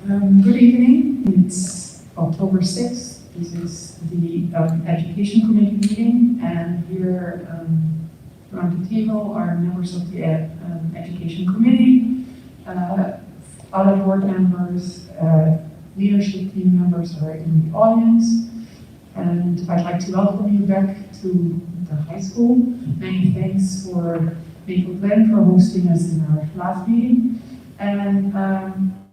Good evening. It's October 6th. This is the Education Committee meeting, and here around the table are members of the Education Committee, other board members, leadership team members are in the audience, and I'd like to welcome you back to the high school. Many thanks for Maple Glen for hosting us in our last meeting, and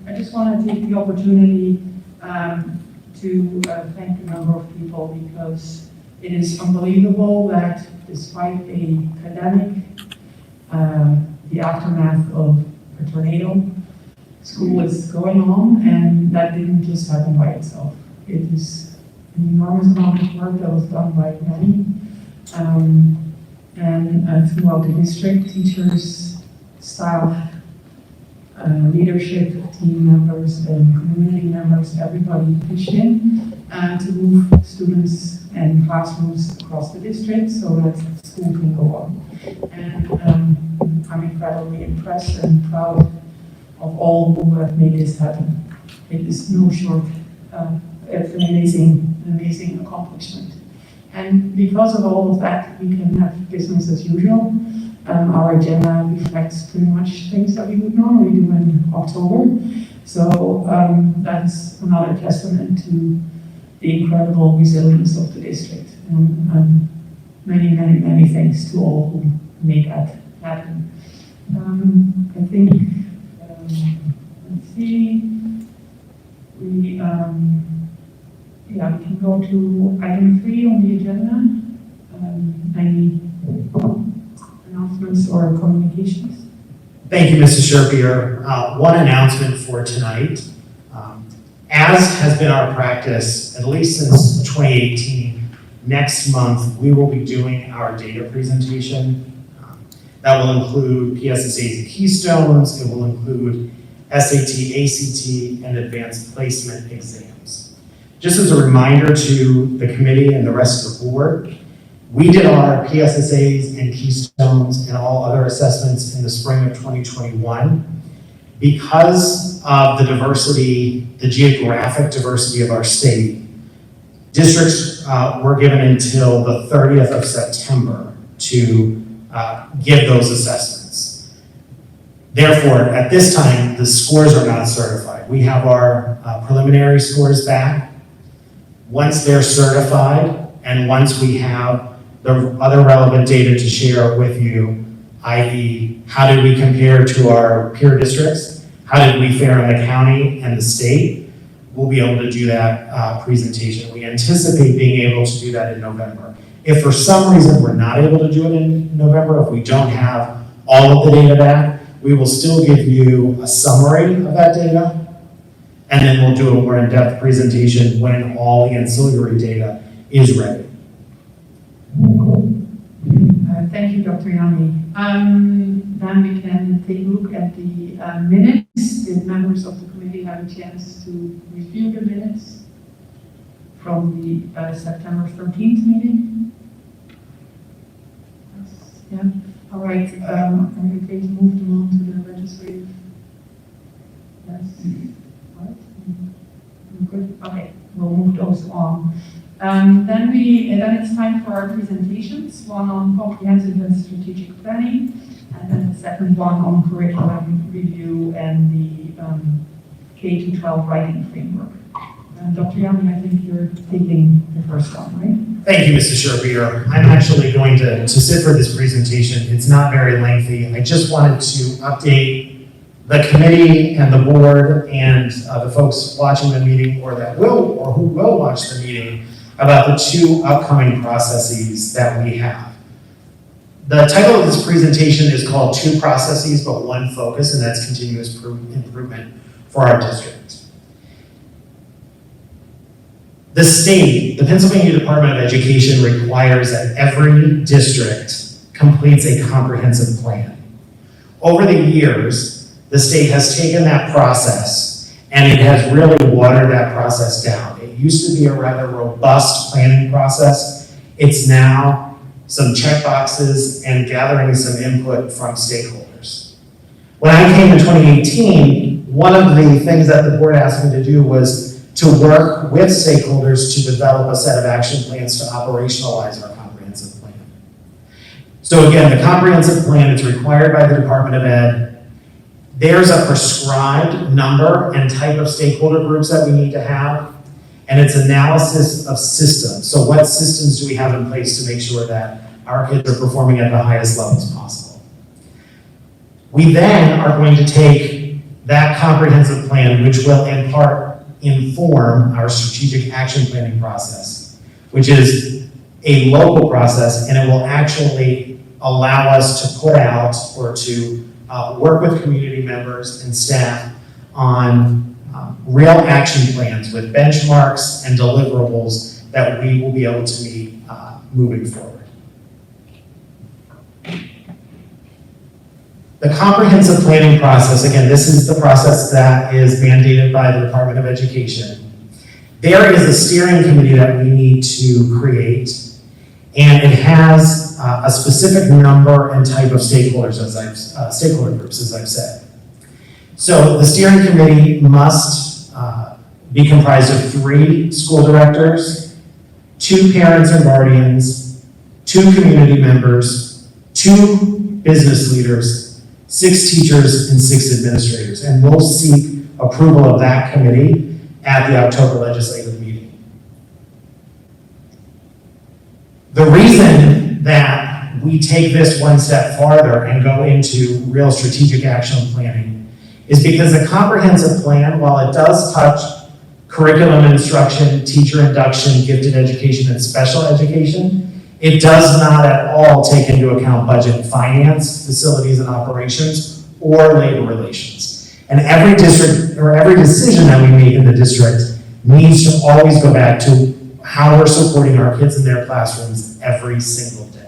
I just want to take the opportunity to thank a number of people, because it is unbelievable that despite a pandemic, the aftermath of a tornado, school is going on, and that didn't just happen by itself. It is an enormous amount of work that was done by many, and throughout the district, teachers, staff, leadership, team members, and community members, everybody pitched in to move students and classrooms across the district so that school can go on. And I'm incredibly impressed and proud of all who have made this happen. It is no short, it's an amazing accomplishment. And because of all of that, we can have business as usual. Our agenda reflects pretty much things that we would normally do in October. So that's another testament to the incredible resilience of the district. And many thanks to all who made that happen. I think, let's see, we can go to item 3 on the agenda. Any announcements or communications? Thank you, Mrs. Sherpier. One announcement for tonight. As has been our practice, at least since 2018, next month we will be doing our data presentation. That will include PSSA's and Keystones. It will include SAT, ACT, and advanced placement exams. Just as a reminder to the committee and the rest of the board, we did our PSSAs and Keystones and all other assessments in the spring of 2021. Because of the diversity, the geographic diversity of our state, districts were given until the 30th of September to give those assessments. Therefore, at this time, the scores are not certified. We have our preliminary scores back. Once they're certified, and once we have the other relevant data to share with you, i.e. how did we compare to our peer districts, how did we fare in the county and the state, we'll be able to do that presentation. We anticipate being able to do that in November. If for some reason we're not able to do it in November, if we don't have all of the data back, we will still give you a summary of that data, and then we'll do a more in-depth presentation when all the ancillary data is ready. Thank you, Dr. Yami. Then we can take a look at the minutes. Did members of the committee have a chance to review the minutes from the September 13th meeting? Yeah. All right. Are you okay to move them on to the legislative? Yes. All right. Good. Okay. We'll move those on. Then it's time for our presentations, one on comprehensive and strategic planning, and then the second one on curriculum review and the K12 Writing framework. Dr. Yami, I think you're taking the first one, right? Thank you, Mrs. Sherpier. I'm actually going to sit for this presentation. It's not very lengthy. I just wanted to update the committee and the board and the folks watching the meeting or who will watch the meeting about the 2 upcoming processes that we have. The title of this presentation is called 2 Processes but 1 Focus, and that's continuous improvement for our district. The state, the Pennsylvania Department of Education, requires that every district completes a comprehensive plan. Over the years, the state has taken that process and it has really watered that process down. It used to be a rather robust planning process. It's now some checkboxes and gathering some input from stakeholders. When I came in 2018, one of the things that the board asked me to do was to work with stakeholders to develop a set of action plans to operationalize our comprehensive plan. So again, the comprehensive plan is required by the Department of Ed. There's a prescribed number and type of stakeholder groups that we need to have, and it's analysis of systems. So what systems do we have in place to make sure that our kids are performing at the highest levels possible? We then are going to take that comprehensive plan, which will in part inform our strategic action planning process, which is a local process, and it will actually allow us to put out or to work with community members and staff on real action plans with benchmarks and deliverables that we will be able to meet moving forward. The comprehensive planning process, again, this is the process that is mandated by the Department of Education. There is a steering committee that we need to create, and it has a specific number and type of stakeholders, stakeholder groups, as I've said. So the steering committee must be comprised of 3 school directors, 2 parents and guardians, 2 community members, 2 business leaders, 6 teachers, and 6 administrators. And we'll seek approval of that committee at the October legislative meeting. The reason that we take this one step farther and go into real strategic action planning is because the comprehensive plan, while it does touch curriculum instruction, teacher induction, gifted education, and special education, it does not at all take into account budget and finance, facilities and operations, or labor relations. And every district, or every decision that we make in the district needs to always go back to how we're supporting our kids in their classrooms every single day.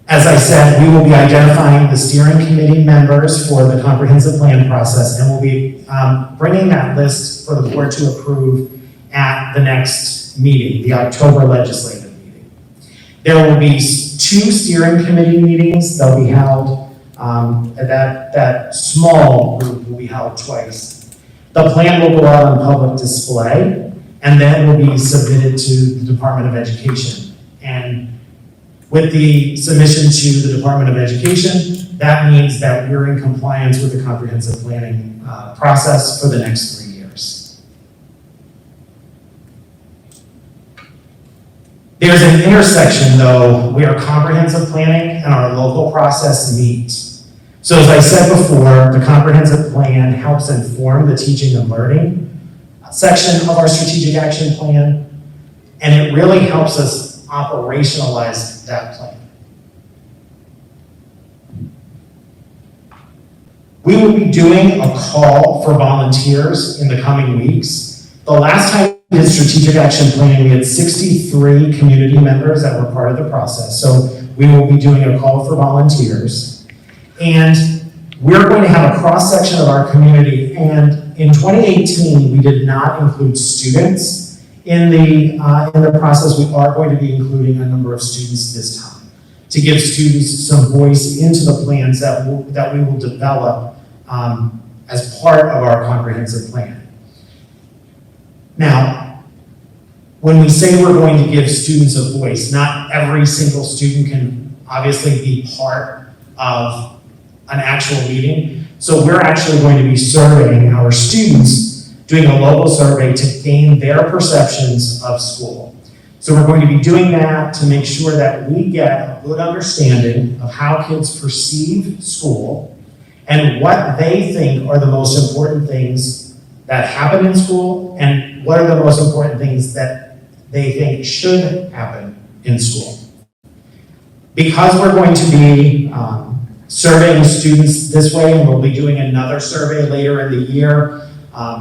As I said, we will be identifying the steering committee members for the comprehensive plan process, and we'll be bringing that list for the board to approve at the next meeting, the October legislative meeting. There will be 2 steering committee meetings. They'll be held, that small group will be held twice. The plan will go out on public display, and then will be submitted to the Department of Education. And with the submission to the Department of Education, that means that we're in compliance with the comprehensive planning process for the next 3 years. There's an intersection, though, where comprehensive planning and our local process meet. So as I said before, the comprehensive plan helps inform the teaching and learning section of our strategic action plan, and it really helps us operationalize that plan. We will be doing a call for volunteers in the coming weeks. The last time we did strategic action planning, we had 63 community members that were part of the process. So we will be doing a call for volunteers. And we're going to have a cross-section of our community. And in 2018, we did not include students in the process. We are going to be including a number of students this time to give students some voice into the plans that we will develop as part of our comprehensive plan. Now, when we say we're going to give students a voice, not every single student can obviously be part of an actual meeting. So we're actually going to be surveying our students, doing a local survey to gain their perceptions of school. So we're going to be doing that to make sure that we get a good understanding of how kids perceive school and what they think are the most important things that happen in school and what are the most important things that they think should happen in school. Because we're going to be surveying students this way, and we'll be doing another survey later in the year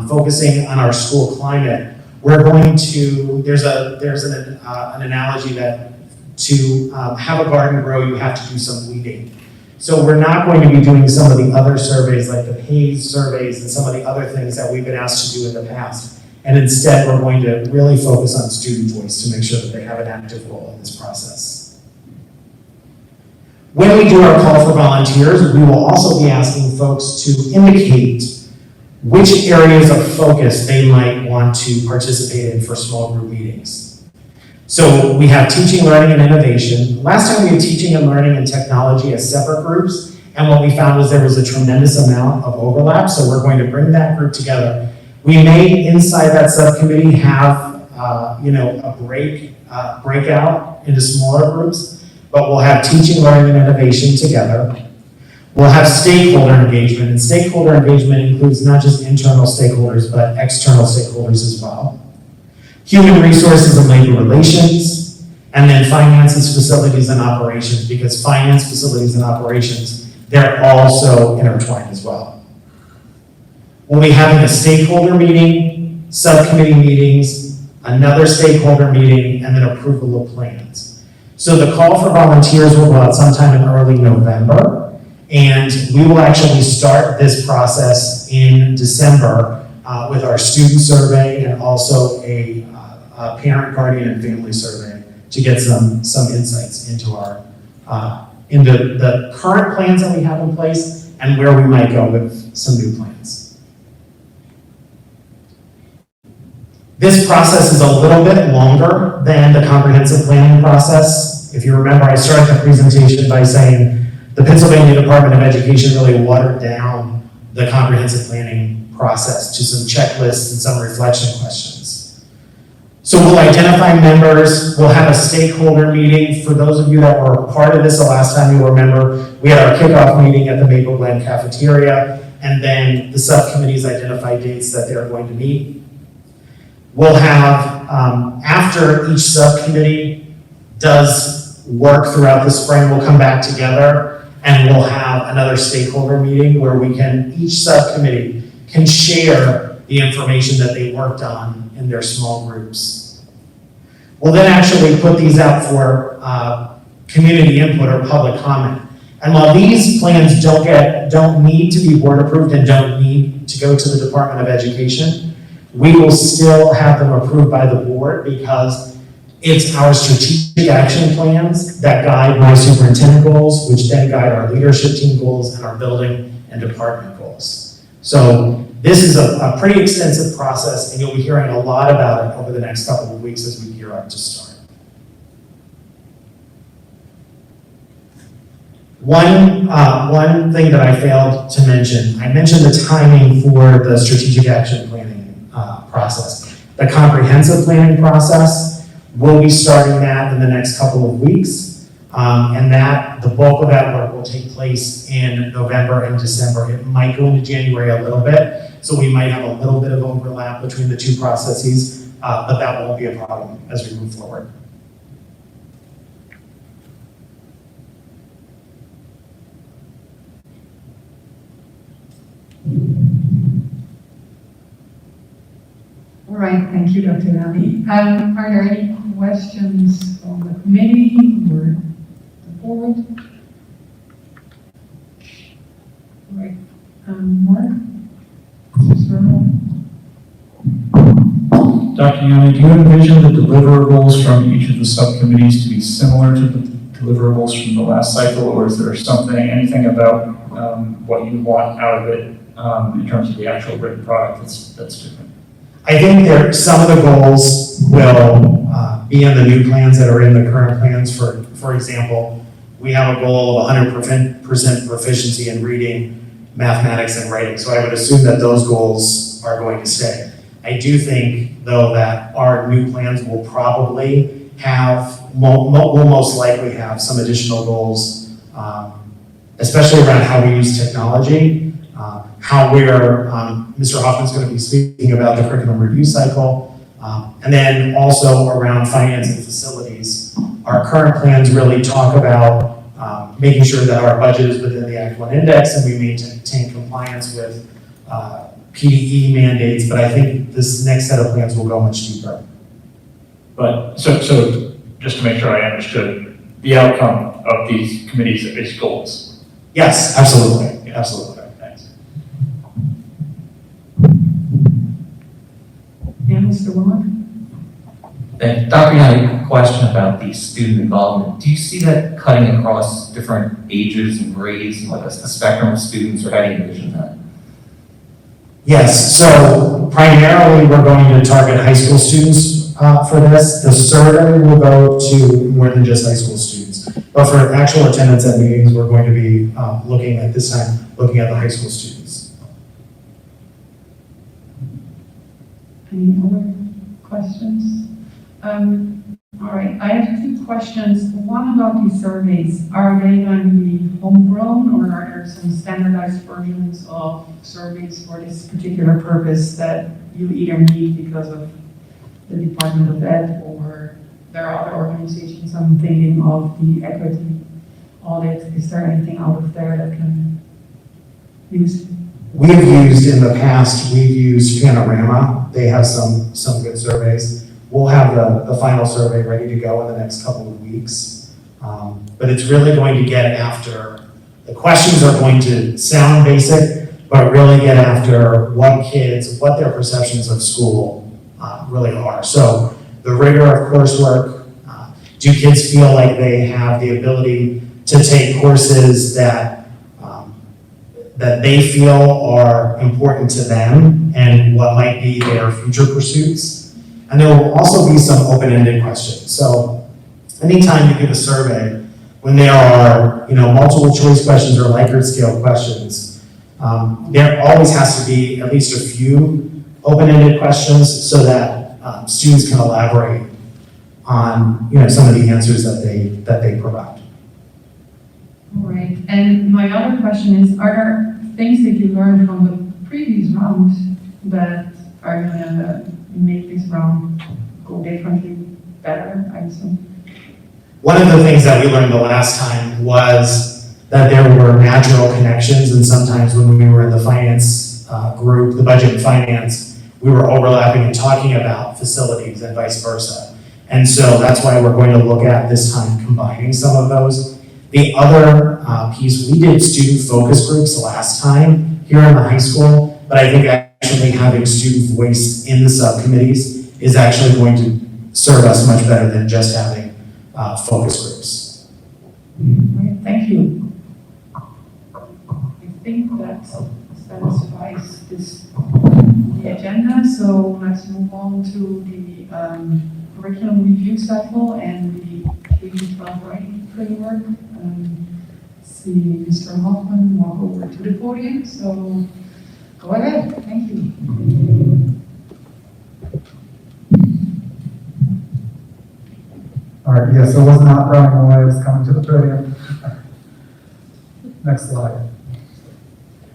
focusing on our school climate, we're going to, there's an analogy that to have a garden grow, you have to do some weeding. So we're not going to be doing some of the other surveys like the PACE surveys and some of the other things that we've been asked to do in the past. And instead, we're going to really focus on student voice to make sure that they have an active role in this process. When we do our call for volunteers, we will also be asking folks to indicate which areas of focus they might want to participate in for small group meetings. So we have teaching, learning, and innovation. Last time we had teaching and learning and technology as separate groups, and what we found was there was a tremendous amount of overlap, so we're going to bring that group together. We may, inside that subcommittee, have a breakout into smaller groups, but we'll have teaching, learning, and innovation together. We'll have stakeholder engagement, and stakeholder engagement includes not just internal stakeholders, but external stakeholders as well. Human resources and labor relations, and then finances, facilities, and operations, because finance, facilities, and operations, they're also intertwined as well. We'll be having a stakeholder meeting, subcommittee meetings, another stakeholder meeting, and then approval of plans. So the call for volunteers will go out sometime in early November, and we will actually start this process in December with our student survey and also a parent, guardian, and family survey to get some insights into into the current plans that we have in place and where we might go with some new plans. This process is a little bit longer than the comprehensive planning process. If you remember, I started the presentation by saying the Pennsylvania Department of Education really watered down the comprehensive planning process to some checklists and some reflection questions. So we'll identify members, we'll have a stakeholder meeting. For those of you that were part of this the last time, you'll remember we had our kickoff meeting at the Maple Glen cafeteria, and then the subcommittees identify dates that they're going to meet. We'll have, after each subcommittee does work throughout the spring, we'll come back together and we'll have another stakeholder meeting where each subcommittee can share the information that they worked on in their small groups. We'll then actually put these out for community input or public comment. And while these plans don't need to be board approved and don't need to go to the Department of Education, we will still have them approved by the board because it's our strategic action plans that guide my superintendent goals, which then guide our leadership team goals and our building and department goals. So this is a pretty extensive process, and you'll be hearing a lot about it over the next couple of weeks as we gear up to start. One thing that I failed to mention, I mentioned the timing for the strategic action planning process. The comprehensive planning process, we'll be starting that in the next couple of weeks, and the bulk of that work will take place in November and December. It might go into January a little bit, so we might have a little bit of overlap between the two processes, but that won't be a problem as we move forward. All right, thank you, Dr. Nally. Are there any questions from the committee or the board? All right, Mark? Dr. Yanni, do you envision the deliverables from each of the subcommittees to be similar to the deliverables from the last cycle, or is there anything about what you want out of it in terms of the actual written product that's different? I think some of the goals will be in the new plans that are in the current plans. For example, we have a goal of 100% proficiency in reading, mathematics, and writing. So I would assume that those goals are going to stay. I do think, though, that our new plans will probably will most likely have some additional goals, especially around how we use technology. Mr. Hoffman's going to be speaking about the curriculum review cycle, and then also around finance and facilities. Our current plans really talk about making sure that our budget is within the Act 1 index and we maintain compliance with PDE mandates, but I think this next set of plans will go much deeper. But, so just to make sure I understood, the outcome of these committees is goals? Yes, absolutely, absolutely. Yeah, Mr. Womack? And Dr. Young, a question about the student involvement. Do you see that cutting across different ages and grades, and like a spectrum of students, or how do you envision that? Yes, so primarily we're going to target high school students for this. The survey will go to more than just high school students. But for actual attendance at meetings, we're going to be looking at this time, looking at the high school students. Any other questions? All right, I have two questions. One about these surveys. Are they going to be homegrown, or are there some standardized versions of surveys for this particular purpose that you either need because of the Department of Ed, or there are other organizations? I'm thinking of the equity audit. Is there anything out of there that can be used? We've used in the past, we've used Panorama. They have some good surveys. We'll have the final survey ready to go in the next couple of weeks. But it's really going to get after, the questions are going to sound basic, but really get after what their perceptions of school really are. So the rigor of coursework, do kids feel like they have the ability to take courses that they feel are important to them and what might be their future pursuits? And there will also be some open-ended questions. So anytime you give a survey, when there are multiple choice questions or Likert scale questions, there always has to be at least a few open-ended questions so that students can elaborate on some of the answers that they provide. All right, and my other question is, are there things that you learned from the previous round that are going to make this round go differently, better, I assume? One of the things that we learned the last time was that there were natural connections, and sometimes when we were in the finance group, the budget and finance, we were overlapping and talking about facilities and vice versa. And so that's why we're going to look at this time combining some of those. The other piece, we did student focus groups last time here in the high school, but I think actually having student voice in the subcommittees is actually going to serve us much better than just having focus groups. All right, thank you. I think that satisfies the agenda, so let's move on to the curriculum review cycle and the K12 Writing framework. See Mr. Hoffman walk over to the podium, so go ahead, thank you. All right, yes, I was not running away, I was coming to the podium. Next slide.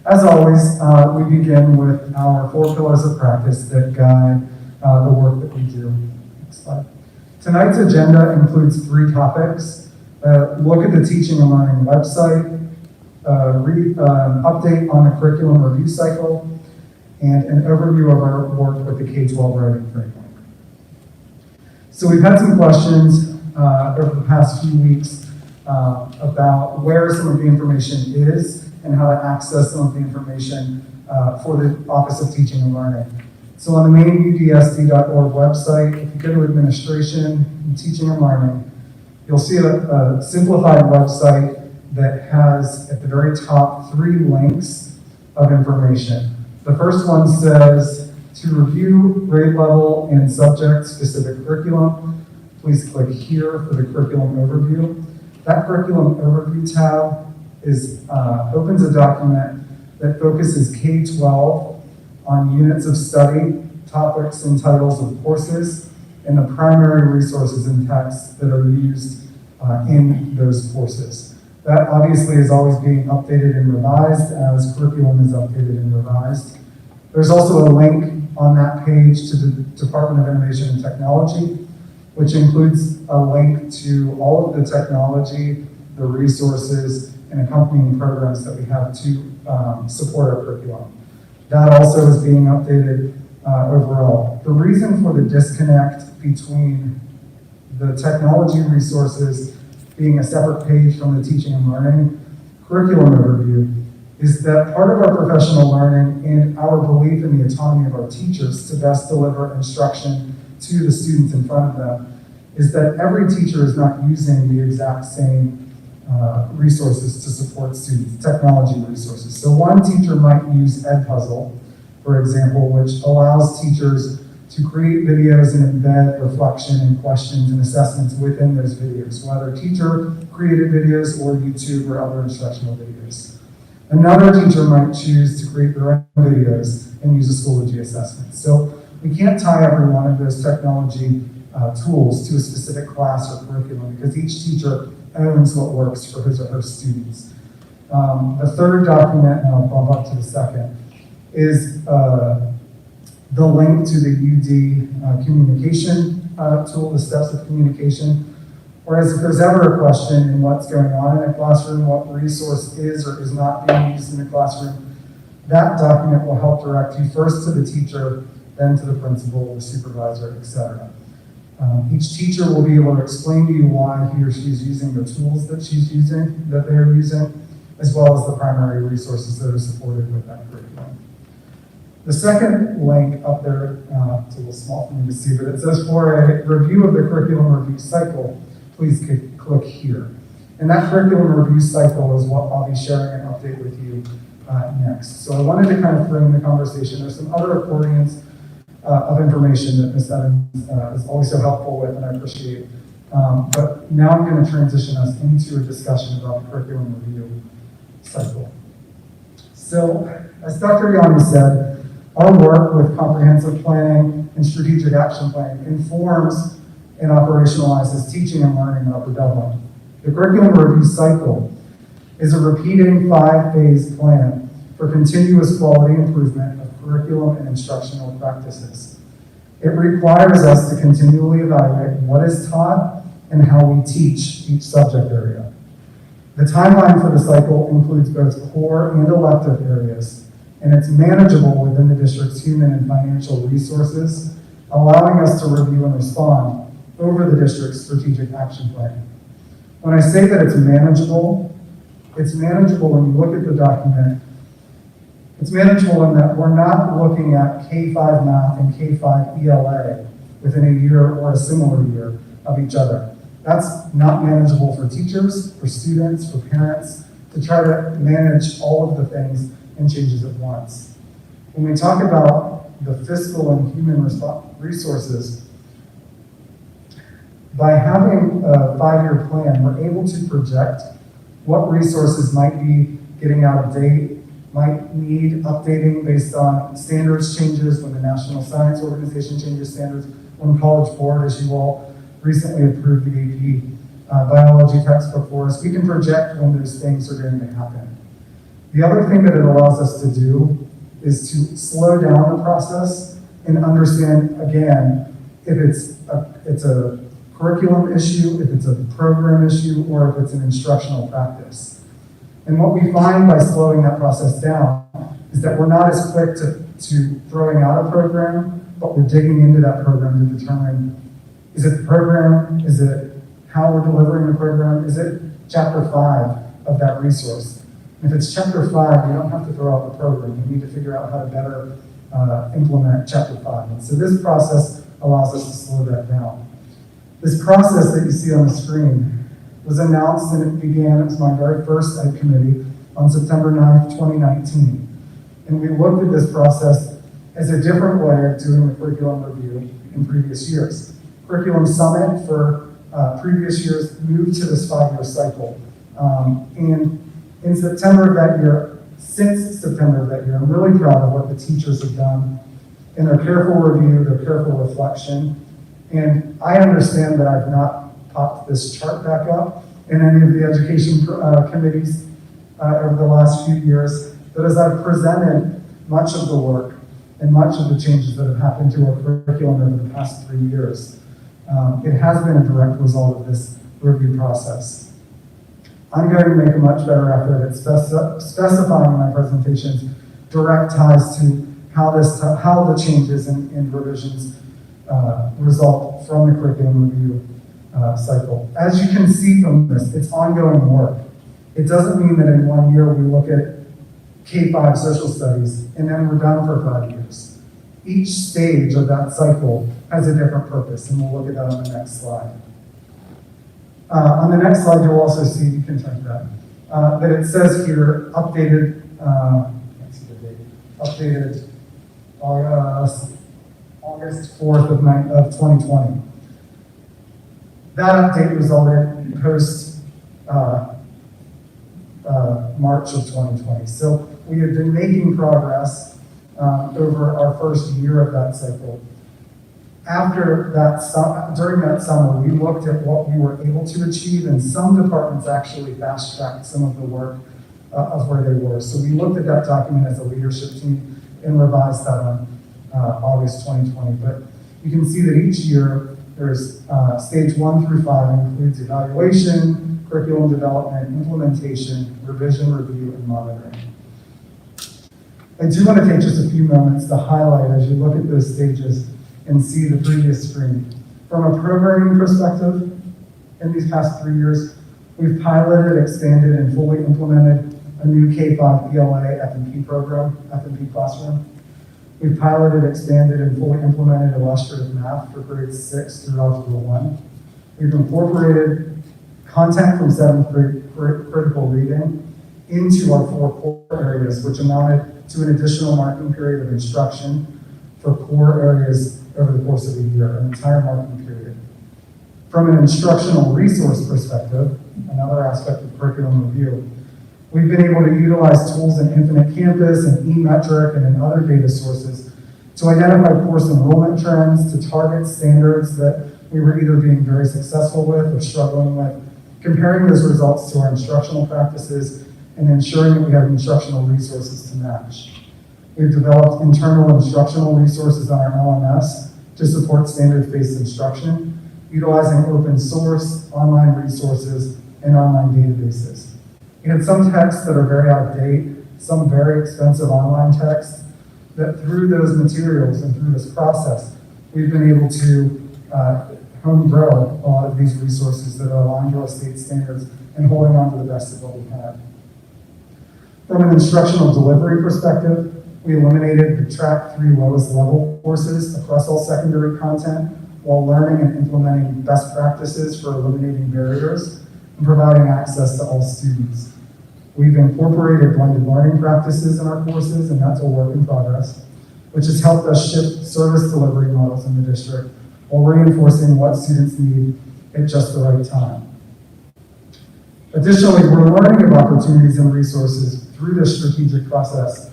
As always, we begin with our 4 pillars of practice that guide the work that we do. Next slide. Tonight's agenda includes 3 topics. Look at the teaching and learning website, update on the curriculum review cycle, and an overview of our work with the K12 Writing framework. So we've had some questions over the past few weeks about where some of the information is and how to access some of the information for the Office of Teaching and Learning. So on the main UDSD.org website, if you go to Administration and Teaching and Learning, you'll see a simplified website that has at the very top 3 links of information. The first one says to review grade level and subject specific curriculum. Please click here for the curriculum overview. That curriculum overview tab opens a document that focuses K12 on units of study, topics and titles of courses, and the primary resources and texts that are used in those courses. That obviously is always being updated and revised as curriculum is updated and revised. There's also a link on that page to the Department of Innovation and Technology, which includes a link to all of the technology, the resources, and accompanying programs that we have to support our curriculum. That also is being updated overall. The reason for the disconnect between the technology resources being a separate page from the teaching and learning curriculum overview is that part of our professional learning and our belief in the autonomy of our teachers to best deliver instruction to the students in front of them is that every teacher is not using the exact same resources to support students, technology resources. So one teacher might use Edpuzzle, for example, which allows teachers to create videos and embed reflection and questions and assessments within those videos, whether teacher-created videos or YouTube or other instructional videos. Another teacher might choose to create their own videos and use a Schoology assessment. So we can't tie every one of those technology tools to a specific class or curriculum because each teacher owns what works for his or her students. The third document, and I'll bump up to the second, is the link to the UD communication tool, the steps of communication. Whereas if there's ever a question in what's going on in a classroom, what resource is or is not being used in the classroom, that document will help direct you first to the teacher, then to the principal, the supervisor, etc. Each teacher will be able to explain to you why he or she is using the tools that they're using, as well as the primary resources that are supported with that curriculum. The second link up there, it's a little small for me to see, but it says for a review of the curriculum review cycle, please click here. And that curriculum review cycle is what I'll be sharing an update with you next. So I wanted to kind of frame the conversation. There's some other accordions of information that Ms. Evans is always so helpful with, and I appreciate. But now I'm going to transition us into a discussion about the curriculum review cycle. So, as Dr. Yanni said, our work with comprehensive planning and strategic action planning informs and operationalizes teaching and learning in Upper Dublin. The curriculum review cycle is a repeating 5-phase plan for continuous quality improvement of curriculum and instructional practices. It requires us to continually evaluate what is taught and how we teach each subject area. The timeline for the cycle includes both core and elective areas, and it's manageable within the district's human and financial resources, allowing us to review and respond over the district's strategic action plan. When I say that it's manageable when you look at the document. It's manageable in that we're not looking at K5 math and K5 ELA within a year or a similar year of each other. That's not manageable for teachers, for students, for parents, to try to manage all of the things and changes at once. When we talk about the fiscal and human resources, by having a 5-year plan, we're able to project what resources might be getting out of date, might need updating based on standards changes, when the National Science Organization changes standards, when College Board, as you all recently approved the AP biology textbook for us. We can project when those things are going to happen. The other thing that it allows us to do is to slow down the process and understand, again, if it's a curriculum issue, if it's a program issue, or if it's an instructional practice. And what we find by slowing that process down is that we're not as quick to throwing out a program, but we're digging into that program to determine, is it the program? Is it how we're delivering the program? Is it chapter 5 of that resource? And if it's chapter 5, you don't have to throw out the program. You need to figure out how to better implement chapter 5. And so this process allows us to slow that down. This process that you see on the screen was announced and it was my very first Ed committee on September 9th, 2019. And we looked at this process as a different way of doing the curriculum review in previous years. Curriculum Summit for previous years moved to this 5-year cycle. And in September of that year, since September of that year, I'm really proud of what the teachers have done in their careful review, their careful reflection. And I understand that I've not popped this chart back up in any of the education committees over the last few years, but as I've presented much of the work and much of the changes that have happened to our curriculum over the past 3 years, it has been a direct result of this review process. I'm going to make a much better effort at specifying in my presentations direct ties to how the changes and revisions result from the curriculum review cycle. As you can see from this, it's ongoing work. It doesn't mean that in 1 year we look at K5 social studies and then we're done for 5 years. each stage of that cycle has a different purpose, and we'll look at that on the next slide. On the next slide, you'll also see, you can turn to that it says here, updated, can't see the date, updated August 4th of 2020. That update resulted post March of 2020. So we have been making progress over our first year of that cycle. After that, during that summer, we looked at what we were able to achieve, and some departments actually fast-tracked some of the work of where they were. So we looked at that document as a leadership team and revised that on August 2020. But you can see that each year, there's stage 1 through 5 includes evaluation, curriculum development, implementation, revision, review, and monitoring. I do want to take just a few moments to highlight as you look at those stages and see the previous screen. From a programming perspective, in these past 3 years, we've piloted, expanded, and fully implemented a new K-5 ELA F&P program, F&P classroom. We've piloted, expanded, and fully implemented illustrative math for grades 6 through Algebra 1. We've incorporated content from 7th grade critical reading into our 4 core areas, which amounted to an additional marking period of instruction for core areas over the course of a year, an entire marking period. From an instructional resource perspective, another aspect of curriculum review, we've been able to utilize tools in Infinite Campus and eMetric and in other data sources to identify course enrollment trends, to target standards that we were either being very successful with or struggling with, comparing those results to our instructional practices and ensuring that we have instructional resources to match. We've developed internal instructional resources on our LMS to support standards-based instruction, utilizing open source, online resources, and online databases. We had some texts that are very out of date, some very expensive online texts, that through those materials and through this process, we've been able to home grow a lot of these resources that are aligned to our state standards and holding on to the best of what we have. From an instructional delivery perspective, we eliminated the track 3 lowest level courses across all secondary content while learning and implementing best practices for eliminating barriers and providing access to all students. We've incorporated blended learning practices in our courses, and that's a work in progress, which has helped us shift service delivery models in the district while reinforcing what students need at just the right time. Additionally, we're learning of opportunities and resources through this strategic process,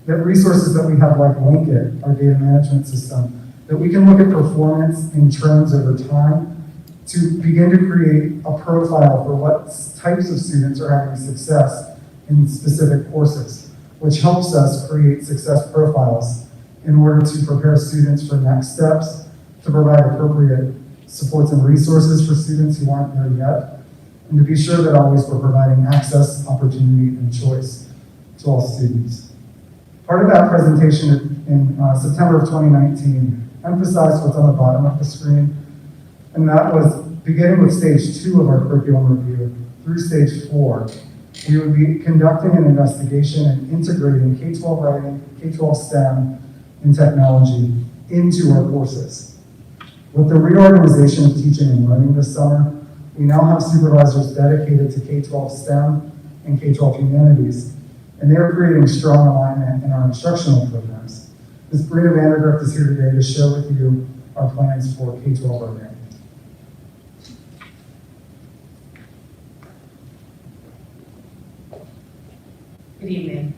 that resources that we have like Linkit, our data management system, that we can look at performance and trends over time to begin to create a profile for what types of students are having success in specific courses, which helps us create success profiles in order to prepare students for next steps, to provide appropriate supports and resources for students who aren't there yet, and to be sure that always we're providing access, opportunity, and choice to all students. Part of that presentation in September of 2019 emphasized what's on the bottom of the screen, and that was beginning with stage 2 of our curriculum review through stage 4. We would be conducting an investigation and integrating K12 writing, K12 STEM, and technology into our courses. With the reorganization of teaching and learning this summer, we now have supervisors dedicated to K12 STEM and K12 humanities, and they are creating strong alignment in our instructional programs. Ms. Brina Vandergrift is here today to share with you our plans for K12 writing. Good evening.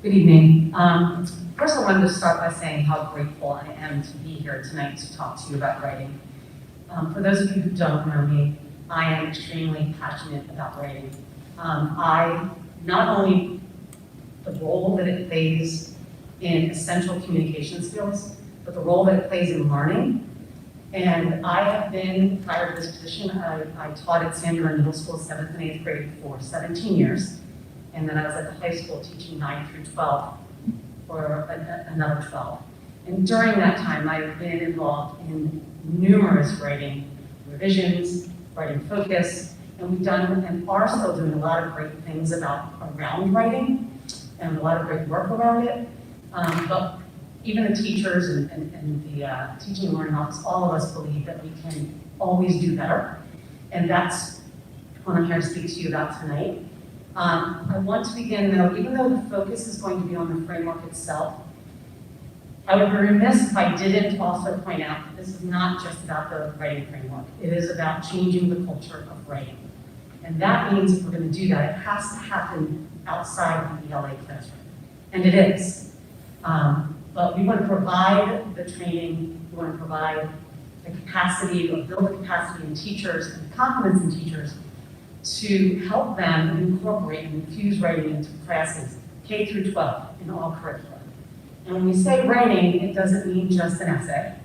Good evening. First, I wanted to start by saying how grateful I am to be here tonight to talk to you about writing. For those of you who don't know me, I am extremely passionate about writing. I not only the role that it plays in essential communication skills, but the role that it plays in learning. And I have been, prior to this position, I taught at Sandy Middle School 7th and 8th grade for 17 years. And then I was at the high school teaching 9 through 12. for another 12. And during that time, I've been involved in numerous writing revisions, writing focus, and we've done and are still doing a lot of great things around writing and a lot of great work around it. But even the teachers and the teaching and learning office, all of us believe that we can always do better. And that's what I'm here to speak to you about tonight. I want to begin though, even though the focus is going to be on the framework itself, I would be remiss if I didn't also point out that this is not just about the writing framework. It is about changing the culture of writing. And that means if we're going to do that, it has to happen outside the ELA classroom. And it is. But we want to provide the training, we want to provide the capacity, or build the capacity in teachers and confidence in teachers to help them incorporate and infuse writing into classes, K through 12, in all curricula. And when we say writing, it doesn't mean just an essay.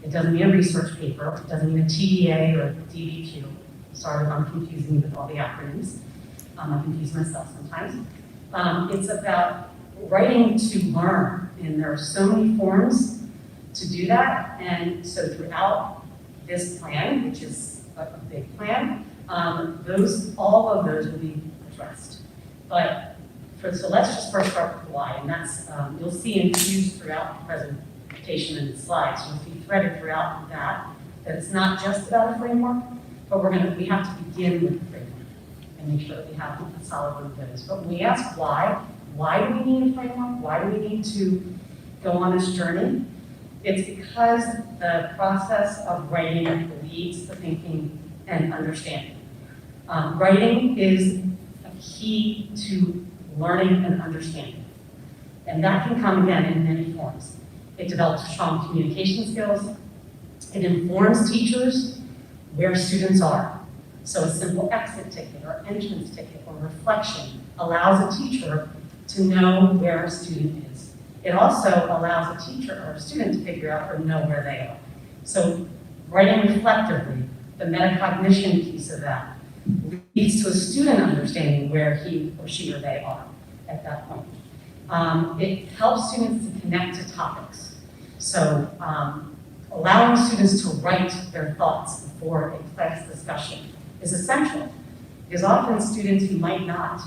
It doesn't mean a research paper. It doesn't mean a TDA or a DBQ. Sorry if I'm confusing you with all the acronyms. I confuse myself sometimes. It's about writing to learn, and there are so many forms to do that. And so throughout this plan, which is a big plan, all of those will be addressed. So let's just first start with the why, and that's, you'll see infused throughout the presentation and the slides. You'll see threaded throughout that it's not just about a framework, but we have to begin with the framework and make sure that we have a solid one of those. But when we ask why do we need a framework? Why do we need to go on this journey? It's because the process of writing leads to thinking and understanding. Writing is a key to learning and understanding. And that can come again in many forms. It develops strong communication skills. It informs teachers where students are. So a simple exit ticket or entrance ticket or reflection allows a teacher to know where a student is. It also allows a teacher or a student to figure out or know where they are. So writing reflectively, the metacognition piece of that, leads to a student understanding where he or she or they are at that point. It helps students to connect to topics. So allowing students to write their thoughts before a class discussion is essential, because often students who might not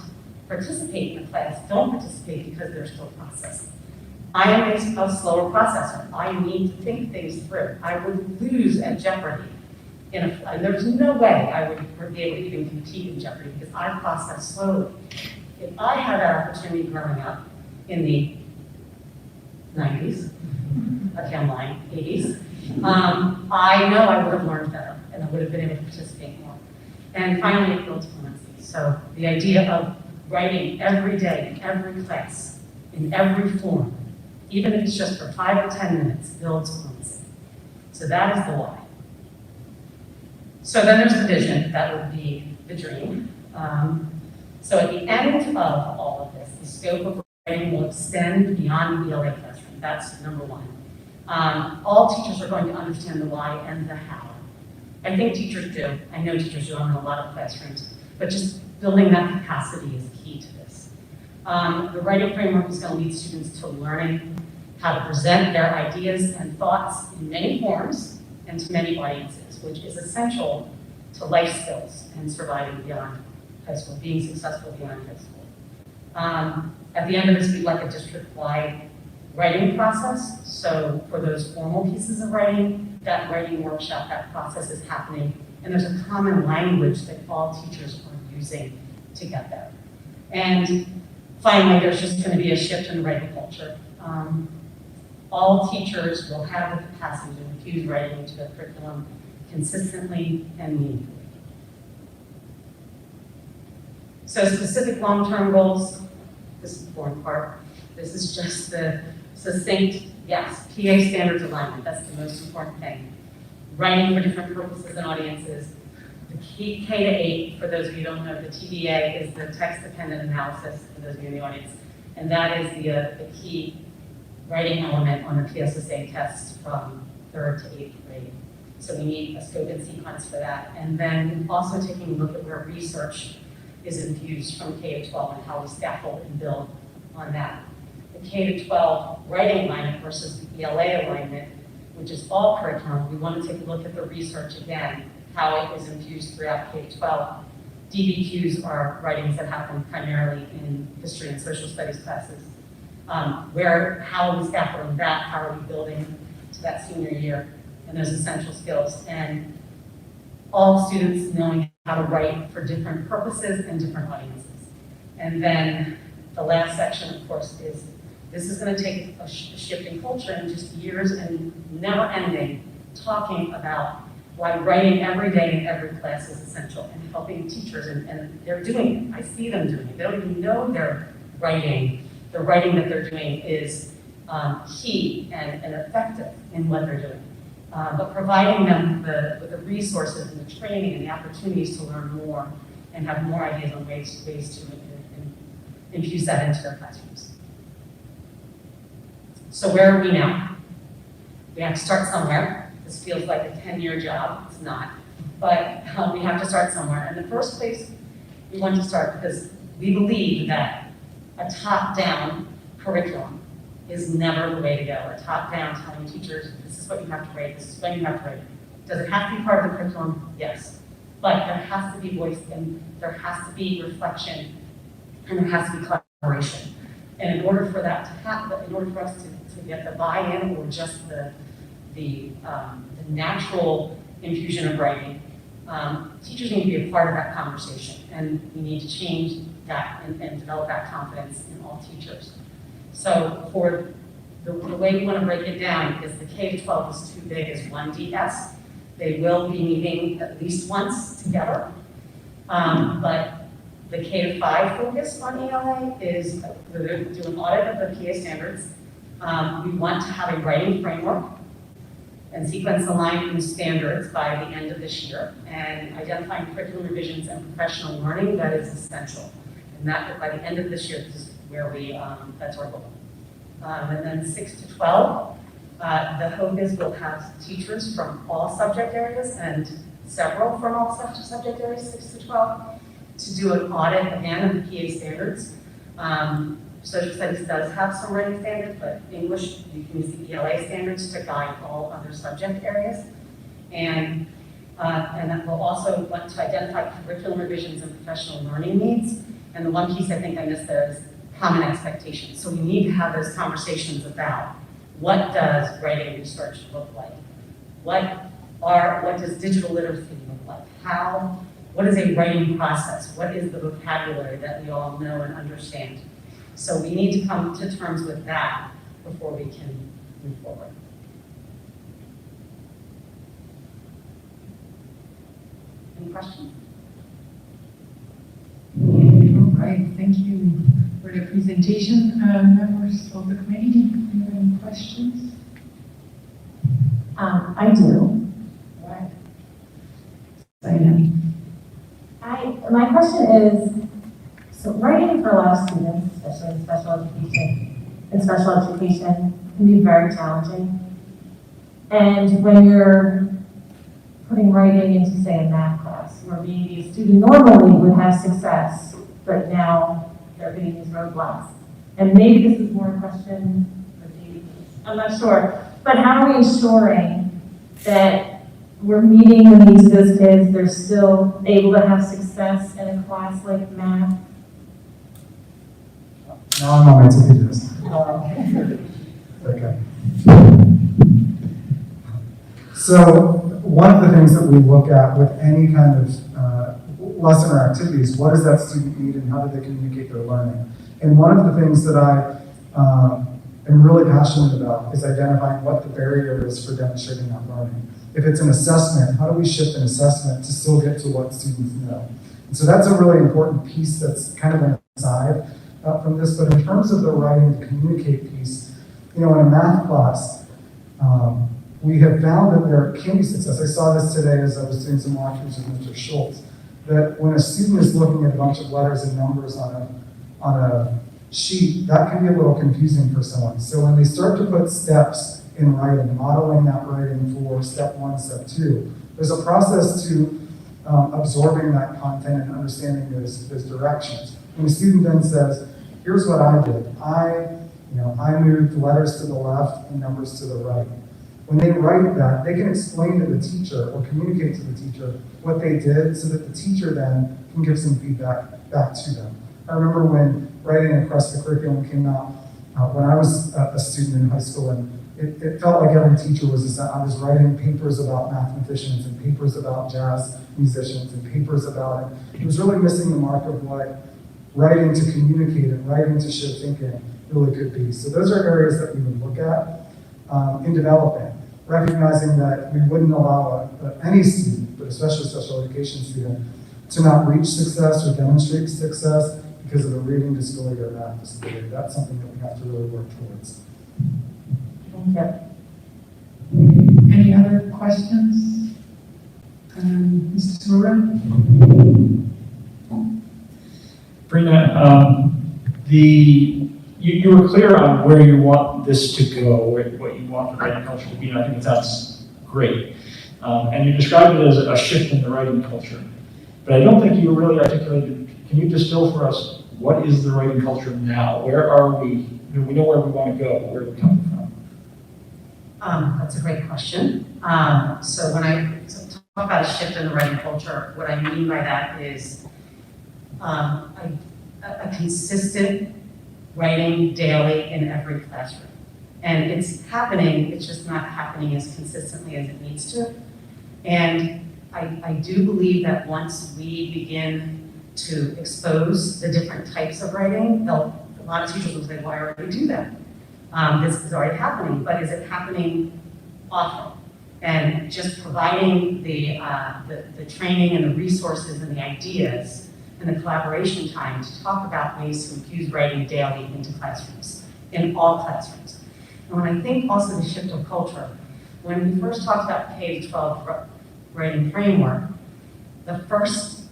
participate in the class don't participate because they're still processing. I am a slower processor. I need to think things through. I would lose at Jeopardy. And there's no way I would be able to even compete in Jeopardy because I process slowly. If I had that opportunity growing up in the 90s, okay, I'm lying, 80s, I know I would have learned better and I would have been able to participate more. And finally, it builds fluency. So the idea of writing every day, in every class, in every form, even if it's just for 5 or 10 minutes, builds fluency. So that is the why. So then there's the vision, that would be the dream. So at the end of all of this, the scope of writing will extend beyond the ELA classroom. That's number one. All teachers are going to understand the why and the how. I think teachers do. I know teachers do in a lot of classrooms, but just building that capacity is key to this. The writing framework is going to lead students to learning how to present their ideas and thoughts in many forms and to many audiences, which is essential to life skills and surviving beyond high school, being successful beyond high school. At the end of this, we'd like a district-wide writing process. So for those formal pieces of writing, that writing workshop, that process is happening, and there's a common language that all teachers are using to get there. And finally, there's just going to be a shift in the writing culture. All teachers will have the capacity to infuse writing into their curriculum consistently and meaningfully. So specific long-term goals, this is the important part. This is just the succinct, yes, PA standards alignment, that's the most important thing. Writing for different purposes and audiences. The key K-8, for those of you who don't know, the TDA is the text-dependent analysis, for those of you in the audience. And that is the key writing element on the PSSA test from 3rd to 8th grade. So we need a scope and sequence for that. And then also taking a look at where research is infused from K-12 and how we scaffold and build on that. the K-12 writing alignment versus the ELA alignment, which is all curriculum, we want to take a look at the research again, how it is infused throughout K-12. DBQs are writings that happen primarily in history and social studies classes. How are we scaffolding that? How are we building to that senior year and those essential skills? And all students knowing how to write for different purposes and different audiences. And then the last section, of course, is this is going to take a shift in culture and just years and never ending talking about why writing every day in every class is essential and helping teachers, and they're doing it. I see them doing it. They don't even know they're writing. The writing that they're doing is key and effective in what they're doing. But providing them with the resources and the training and the opportunities to learn more and have more ideas on ways to infuse that into their classrooms. So where are we now? We have to start somewhere. This feels like a 10-year job. It's not. But we have to start somewhere. And the first place we want to start, because we believe that a top-down curriculum is never the way to go. A top-down telling teachers, this is what you have to write, this is when you have to write. Does it have to be part of the curriculum? Yes. But there has to be voice, and there has to be reflection, and there has to be collaboration. And in order for that to happen, in order for us to get the buy-in or just the natural infusion of writing, teachers need to be a part of that conversation, and we need to change that and develop that confidence in all teachers. So for the way we want to break it down is the K-12 is too big as one DS. They will be meeting at least once together, but the K-5 focus on ELA is we're going to do an audit of the PA standards. We want to have a writing framework and sequence aligned standards by the end of this year, and identifying curriculum revisions and professional learning that is essential. And that by the end of this year, this is where that's our goal. And then 6 to 12, the hope is we'll have teachers from all subject areas and several from all subject areas, 6 to 12, to do an audit again of the PA standards. Social studies does have some writing standards, but English, you can use the ELA standards to guide all other subject areas. And then we'll also want to identify curriculum revisions and professional learning needs. And the one piece I think I missed there is common expectations. So we need to have those conversations about what does writing research look like? What does digital literacy look like? What is a writing process? What is the vocabulary that we all know and understand? So we need to come to terms with that before we can move forward. Any questions? All right, thank you for the presentation. Members of the committee, do you have any questions? I do. All right. Diana. My question is, so writing for a lot of students, especially in special education, can be very challenging. And when you're putting writing into, say, a math class, where maybe a student normally would have success, but now they're hitting these roadblocks. And maybe this is more a question for Dee, I'm not sure. But how are we ensuring that we're meeting the needs of those kids, they're still able to have success in a class like math? Now I'm on my to-do list. Okay. So one of the things that we look at with any kind of lesson or activities, what does that student need and how do they communicate their learning? And one of the things that I am really passionate about is identifying what the barrier is for demonstrating that learning. If it's an assessment, how do we shift an assessment to still get to what students know? And so that's a really important piece that's kind of an aside from this, but in terms of the writing to communicate piece, in a math class, we have found that there can be success. I saw this today as I was doing some walkthroughs with Mr. Schultz, that when a student is looking at a bunch of letters and numbers on a sheet, that can be a little confusing for someone. So when they start to put steps in writing, modeling that writing for step 1, step 2, there's a process to absorbing that content and understanding those directions. When a student then says, here's what I did. I I moved letters to the left and numbers to the right. When they write that, they can explain to the teacher or communicate to the teacher what they did so that the teacher then can give some feedback back to them. I remember when writing across the curriculum came out when I was a student in high school, and it felt like every teacher was, I was writing papers about mathematicians and papers about jazz musicians and papers about it. It was really missing the mark of what writing to communicate and writing to show thinking really could be. So those are areas that we would look at in developing, recognizing that we wouldn't allow any student, but especially a special education student, to not reach success or demonstrate success because of a reading disability or math disability. That's something that we have to really work towards. Thank you. Any other questions? Mr. Sura? Brina, you were clear on where you want this to go, what you want the writing culture to be, and I think that's great. And you described it as a shift in the writing culture. But I don't think you really articulated, can you distill for us, what is the writing culture now? Where are we? We know where we want to go, where are we coming from? That's a great question. So when I talk about a shift in the writing culture, what I mean by that is a consistent writing daily in every classroom. And it's happening, it's just not happening as consistently as it needs to. And I do believe that once we begin to expose the different types of writing, a lot of teachers will say, why already do that? This is already happening, but is it happening often? And just providing the training and the resources and the ideas and the collaboration time to talk about ways to infuse writing daily into classrooms, in all classrooms. And when I think also the shift of culture, when we first talked about K12 writing framework, the first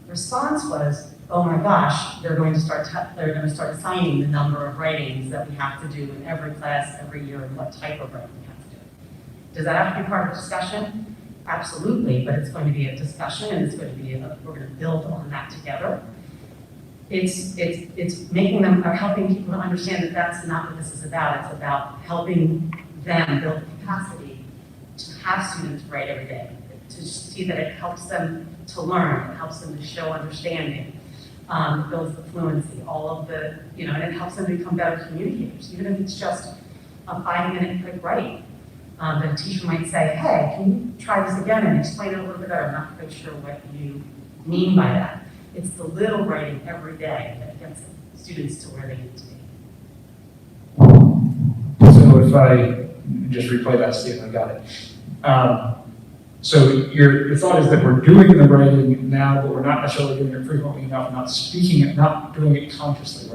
response was, oh my gosh, they're going to start assigning the number of writings that we have to do in every class every year and what type of writing we have to do. Does that have to be part of the discussion? Absolutely, but it's going to be a discussion and it's going to be we're going to build on that together. It's making them, or helping people to understand that that's not what this is about. It's about helping them build capacity to have students write every day, to see that it helps them to learn, it helps them to show understanding, it builds the fluency, all of the, and it helps them become better communicators, even if it's just a 5-minute quick write. The teacher might say, hey, can you try this again and explain it a little bit better? I'm not quite sure what you mean by that. It's the little writing every day that gets students to where they need to be. So if I just replay that statement, I got it. So your thought is that we're doing the writing now, but we're not necessarily doing it frequently enough, not speaking it, not doing it consciously.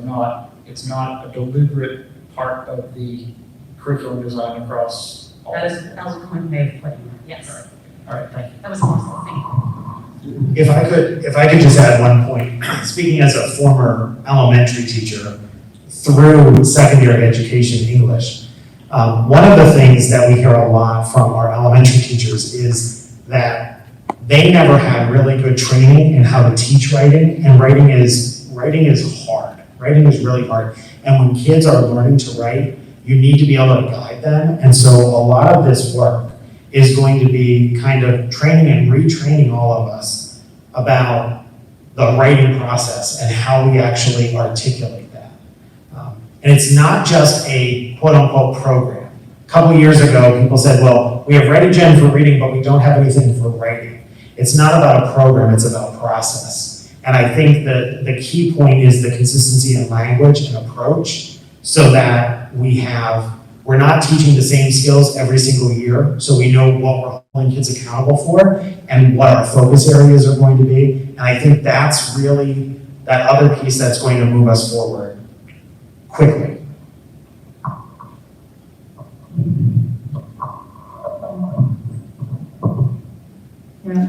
It's not a deliberate part of the curriculum design across all. That is an eloquent way of putting it, yes. All right, thank you. That was awesome, thank you. If I could just add one point, speaking as a former elementary teacher through secondary education English, one of the things that we hear a lot from our elementary teachers is that they never had really good training in how to teach writing, and writing is hard. Writing is really hard. And when kids are learning to write, you need to be able to guide them. And so a lot of this work is going to be kind of training and retraining all of us about the writing process and how we actually articulate that. And it's not just a quote-unquote program. A couple years ago, people said, well, we have Ready-Gen for reading, but we don't have anything for writing. It's not about a program, it's about process. And I think that the key point is the consistency in language and approach so that we're not teaching the same skills every single year, so we know what we're holding kids accountable for and what our focus areas are going to be. And I think that's really that other piece that's going to move us forward quickly. Yeah,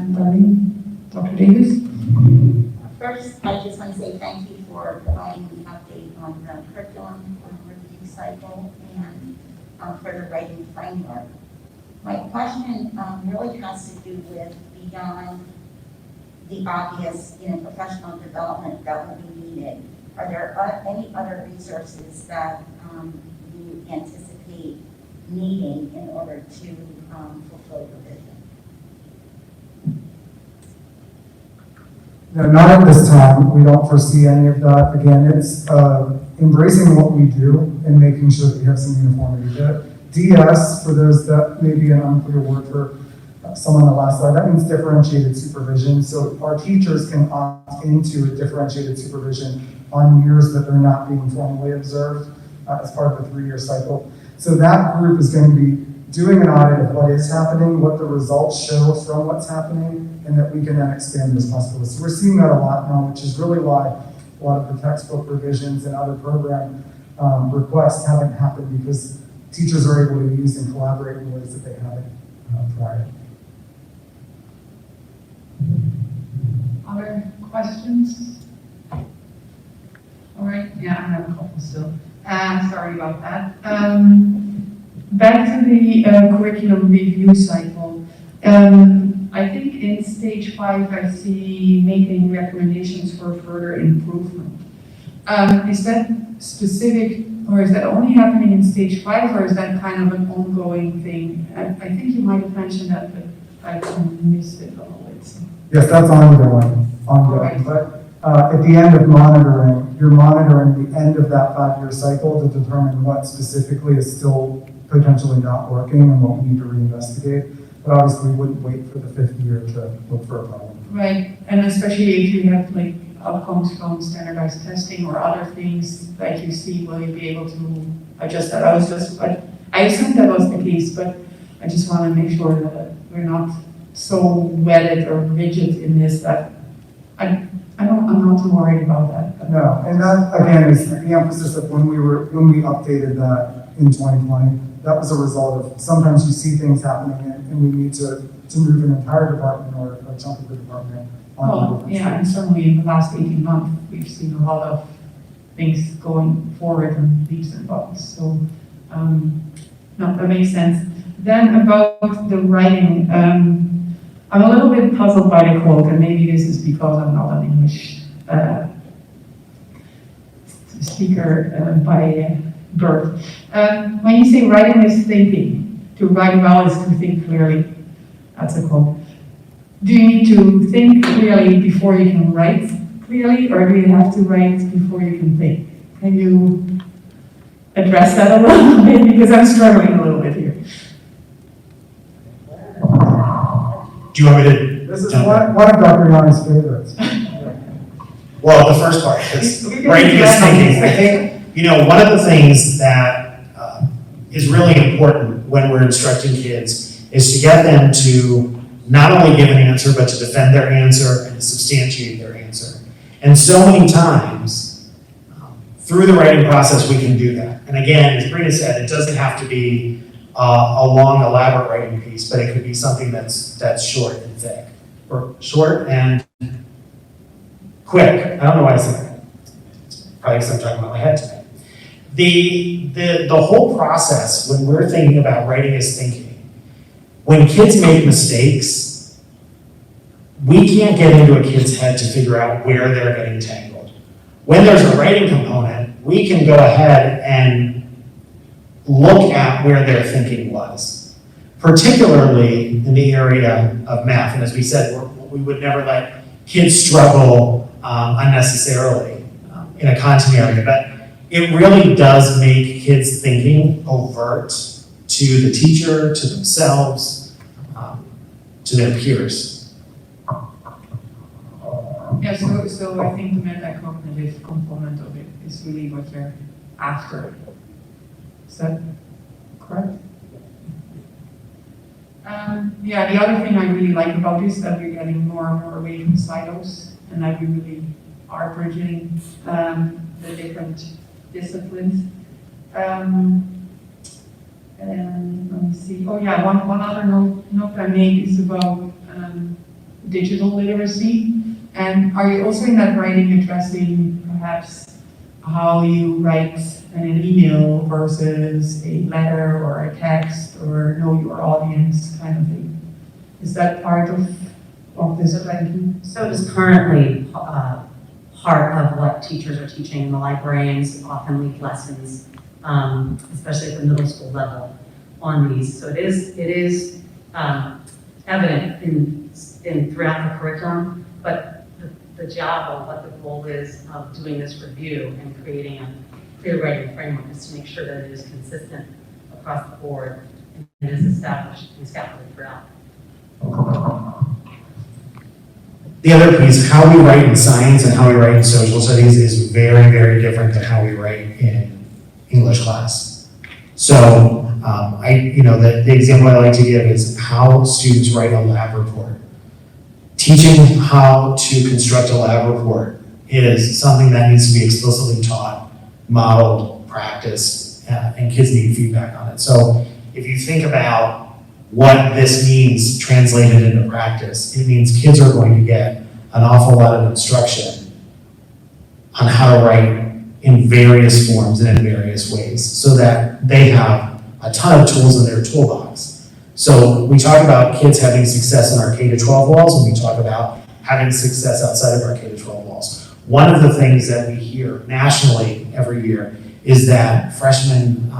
Dr. Davis? First, I just want to say thank you for providing the update on the curriculum review cycle and for the writing framework. My question really has to do with beyond the obvious, professional development that will be needed. are there any other resources that you anticipate needing in order to fulfill your vision? No, not at this time. We don't foresee any of that. Again, it's embracing what we do and making sure that we have some uniformity. The DS, for those that may be an unclear word for someone on the last slide, that means differentiated supervision. So our teachers can opt into a differentiated supervision on years that they're not being formally observed as part of a 3-year cycle. So that group is going to be doing an audit of what is happening, what the results show from what's happening, and that we can then expand those possibilities. So we're seeing that a lot now, which is really why a lot of the textbook revisions and other program requests haven't happened, because teachers are able to use and collaborate in ways that they haven't prior. Other questions? All right, yeah, I have a couple still. Sorry about that. Back to the curriculum review cycle. I think in stage 5, I see making recommendations for further improvement. Is that specific, or is that only happening in stage 5, or is that kind of an ongoing thing? I think you might have mentioned that, but I missed it a little bit. So. Yes, that's ongoing. Right. But at the end of monitoring, you're monitoring the end of that 5-year cycle to determine what specifically is still potentially not working and what we need to reinvestigate. But obviously, we wouldn't wait for the 5th year to look for a problem. Right, and especially if you have like outcomes from standardized testing or other things that you see, will you be able to adjust that? I assumed that was the case, but I just want to make sure that we're not so wedded or rigid in this that I'm not too worried about that. No, and that again is the emphasis of when we updated that in 2020. That was a result of sometimes you see things happening and we need to move an entire department or a chunk of the department on. Well, yeah, and certainly in the last 18 months, we've seen a lot of things going forward and leaps and bounds. So, no, that makes sense. Then about the writing, I'm a little bit puzzled by the quote, and maybe this is because I'm not an English speaker by birth. When you say writing is thinking, to write well is to think clearly. That's a quote. Do you need to think clearly before you can write clearly, or do you have to write before you can think? Can you address that a little bit? Because I'm struggling a little bit here. Do you want me to? This is jump in? one of Dr. Yanni's favorites. Well, the first part is writing is thinking. I think, one of the things that is really important when we're instructing kids is to get them to not only give an answer, but to defend their answer and to substantiate their answer. And so many times, through the writing process, we can do that. And again, as Brina said, it doesn't have to be a long, elaborate writing piece, but it could be something that's short and thick, or short and quick. I don't know why I said that. It's probably because I'm talking about my head tonight. The whole process, when we're thinking about writing as thinking, when kids make mistakes, we can't get into a kid's head to figure out where they're getting tangled. When there's a writing component, we can go ahead and look at where their thinking was, particularly in the area of math. And as we said, we would never let kids struggle unnecessarily in a content area, but it really does make kids' thinking overt to the teacher, to themselves, to their peers. Yeah, so I think the metacognitive component of it is really what you're after. Is that correct? Yeah, the other thing I really like about this is that we're getting more and more away from silos, and that we really are bridging the different disciplines. And let me see. Oh yeah, one other note I made is about digital literacy. And are you also in that writing addressing perhaps how you write in an email versus a letter or a text or know your audience kind of thing? Is that part of this writing? So it is currently part of what teachers are teaching. The librarians often lead lessons, especially at the middle school level, on these. So it is evident in throughout the curriculum, but the job of what the goal is of doing this review and creating a clear writing framework is to make sure that it is consistent across the board and it is established and scaffolded throughout. The other piece, how we write in science and how we write in social studies is very, very different than how we write in English class. So the example I like to give is how students write a lab report. Teaching how to construct a lab report is something that needs to be explicitly taught, modeled, practiced, and kids need feedback on it. So if you think about what this means translated into practice, it means kids are going to get an awful lot of instruction on how to write in various forms and in various ways so that they have a ton of tools in their toolbox. So we talk about kids having success in our K-12 walls, and we talk about having success outside of our K-12 walls. One of the things that we hear nationally every year is that freshmen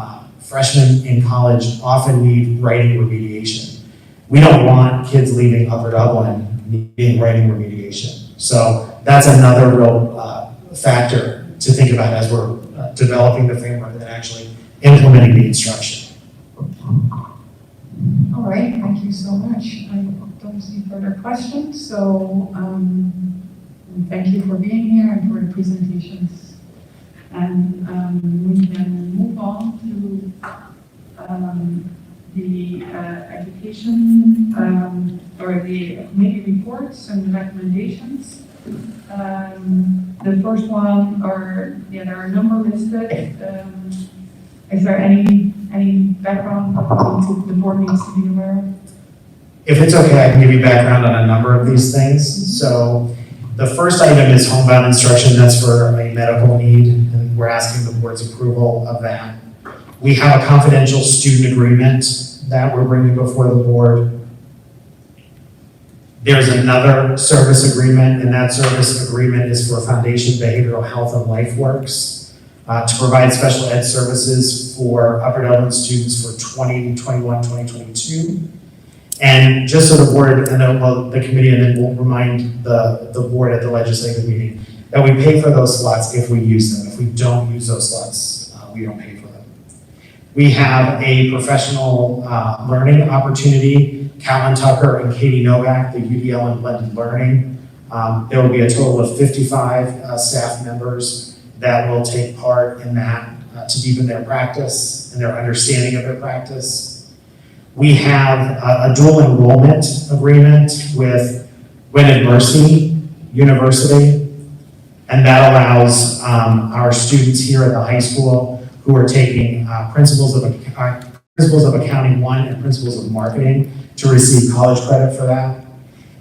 in college often need writing remediation. We don't want kids leaving Upper Dublin needing writing remediation. So that's another real factor to think about as we're developing the framework and then actually implementing the instruction. All right, thank you so much. I don't see further questions, so thank you for being here and for the presentations. And we can move on to the education or the committee reports and recommendations. The first one there are a number listed. Is there any background the board needs to be aware of? If it's okay, I can give you background on a number of these things. So the first item is homebound instruction. That's for a medical need, and we're asking the board's approval of that. We have a confidential student agreement that we're bringing before the board. There's another service agreement, and that service agreement is for Foundation Behavioral Health and LifeWorks to provide special ed services for Upper Dublin students for 2021, 2022. And just so the board and the committee, and then we'll remind the board at the legislative meeting that we pay for those slots if we use them. If we don't use those slots, we don't pay for them. We have a professional learning opportunity, Calvin Tucker and Katie Novak, the UDL and blended learning. There will be a total of 55 staff members that will take part in that to deepen their practice and their understanding of their practice. We have a dual enrollment agreement with Gwynedd Mercy University, and that allows our students here at the high school who are taking Principles of Accounting 1 and Principles of Marketing to receive college credit for that.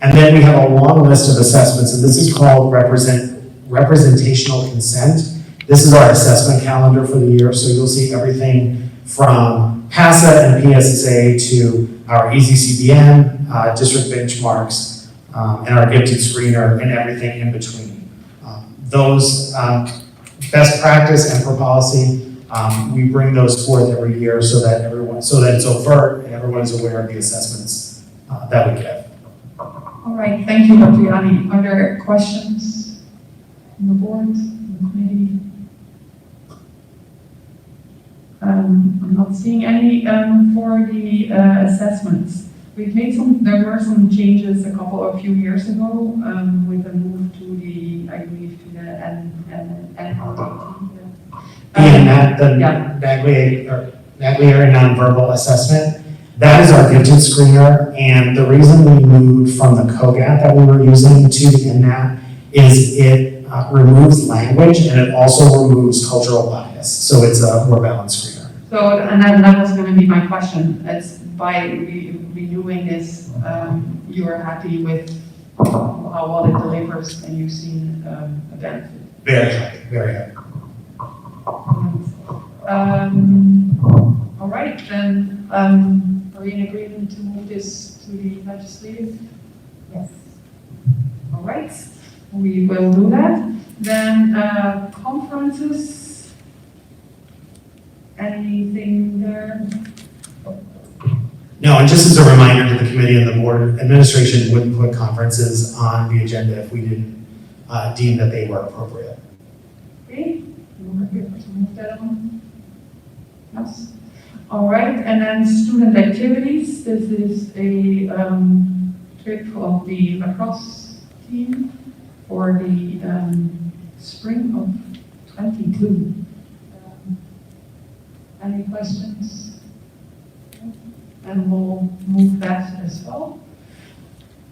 And then we have a long list of assessments, and this is called representational consent. This is our assessment calendar for the year, so you'll see everything from PASA and PSSA to our EasyCBN, district benchmarks, and our gifted screener, and everything in between. Those best practice and for policy, we bring those forth every year so that it's overt and everyone is aware of the assessments that we give. All right, thank you, Dr. Yanni. Are there questions from the board, from the committee? I'm not seeing any for the assessments. We've made there were some changes a few years ago with the move to the, I believe, to the Naglieri nonverbal assessment. That is our gifted screener, and the reason we moved from the COGAT that we were using to the NNAT is it removes language and it also removes cultural bias, so it's a more balanced screener. So, and that was going to be my question. It's by renewing this, you are happy with how well it delivers, and you've seen a benefit. Very happy, very happy. All right, then, are we in agreement to move this to the legislative? Yes. All right, we will do that. Then conferences, anything there? No, and just as a reminder to the committee and the board, administration wouldn't put conferences on the agenda if we didn't deem that they were appropriate. Okay, you want to move that on? Yes. All right, and then student activities. This is a trip of the lacrosse team for the spring of 22. Any questions? And we'll move that as well.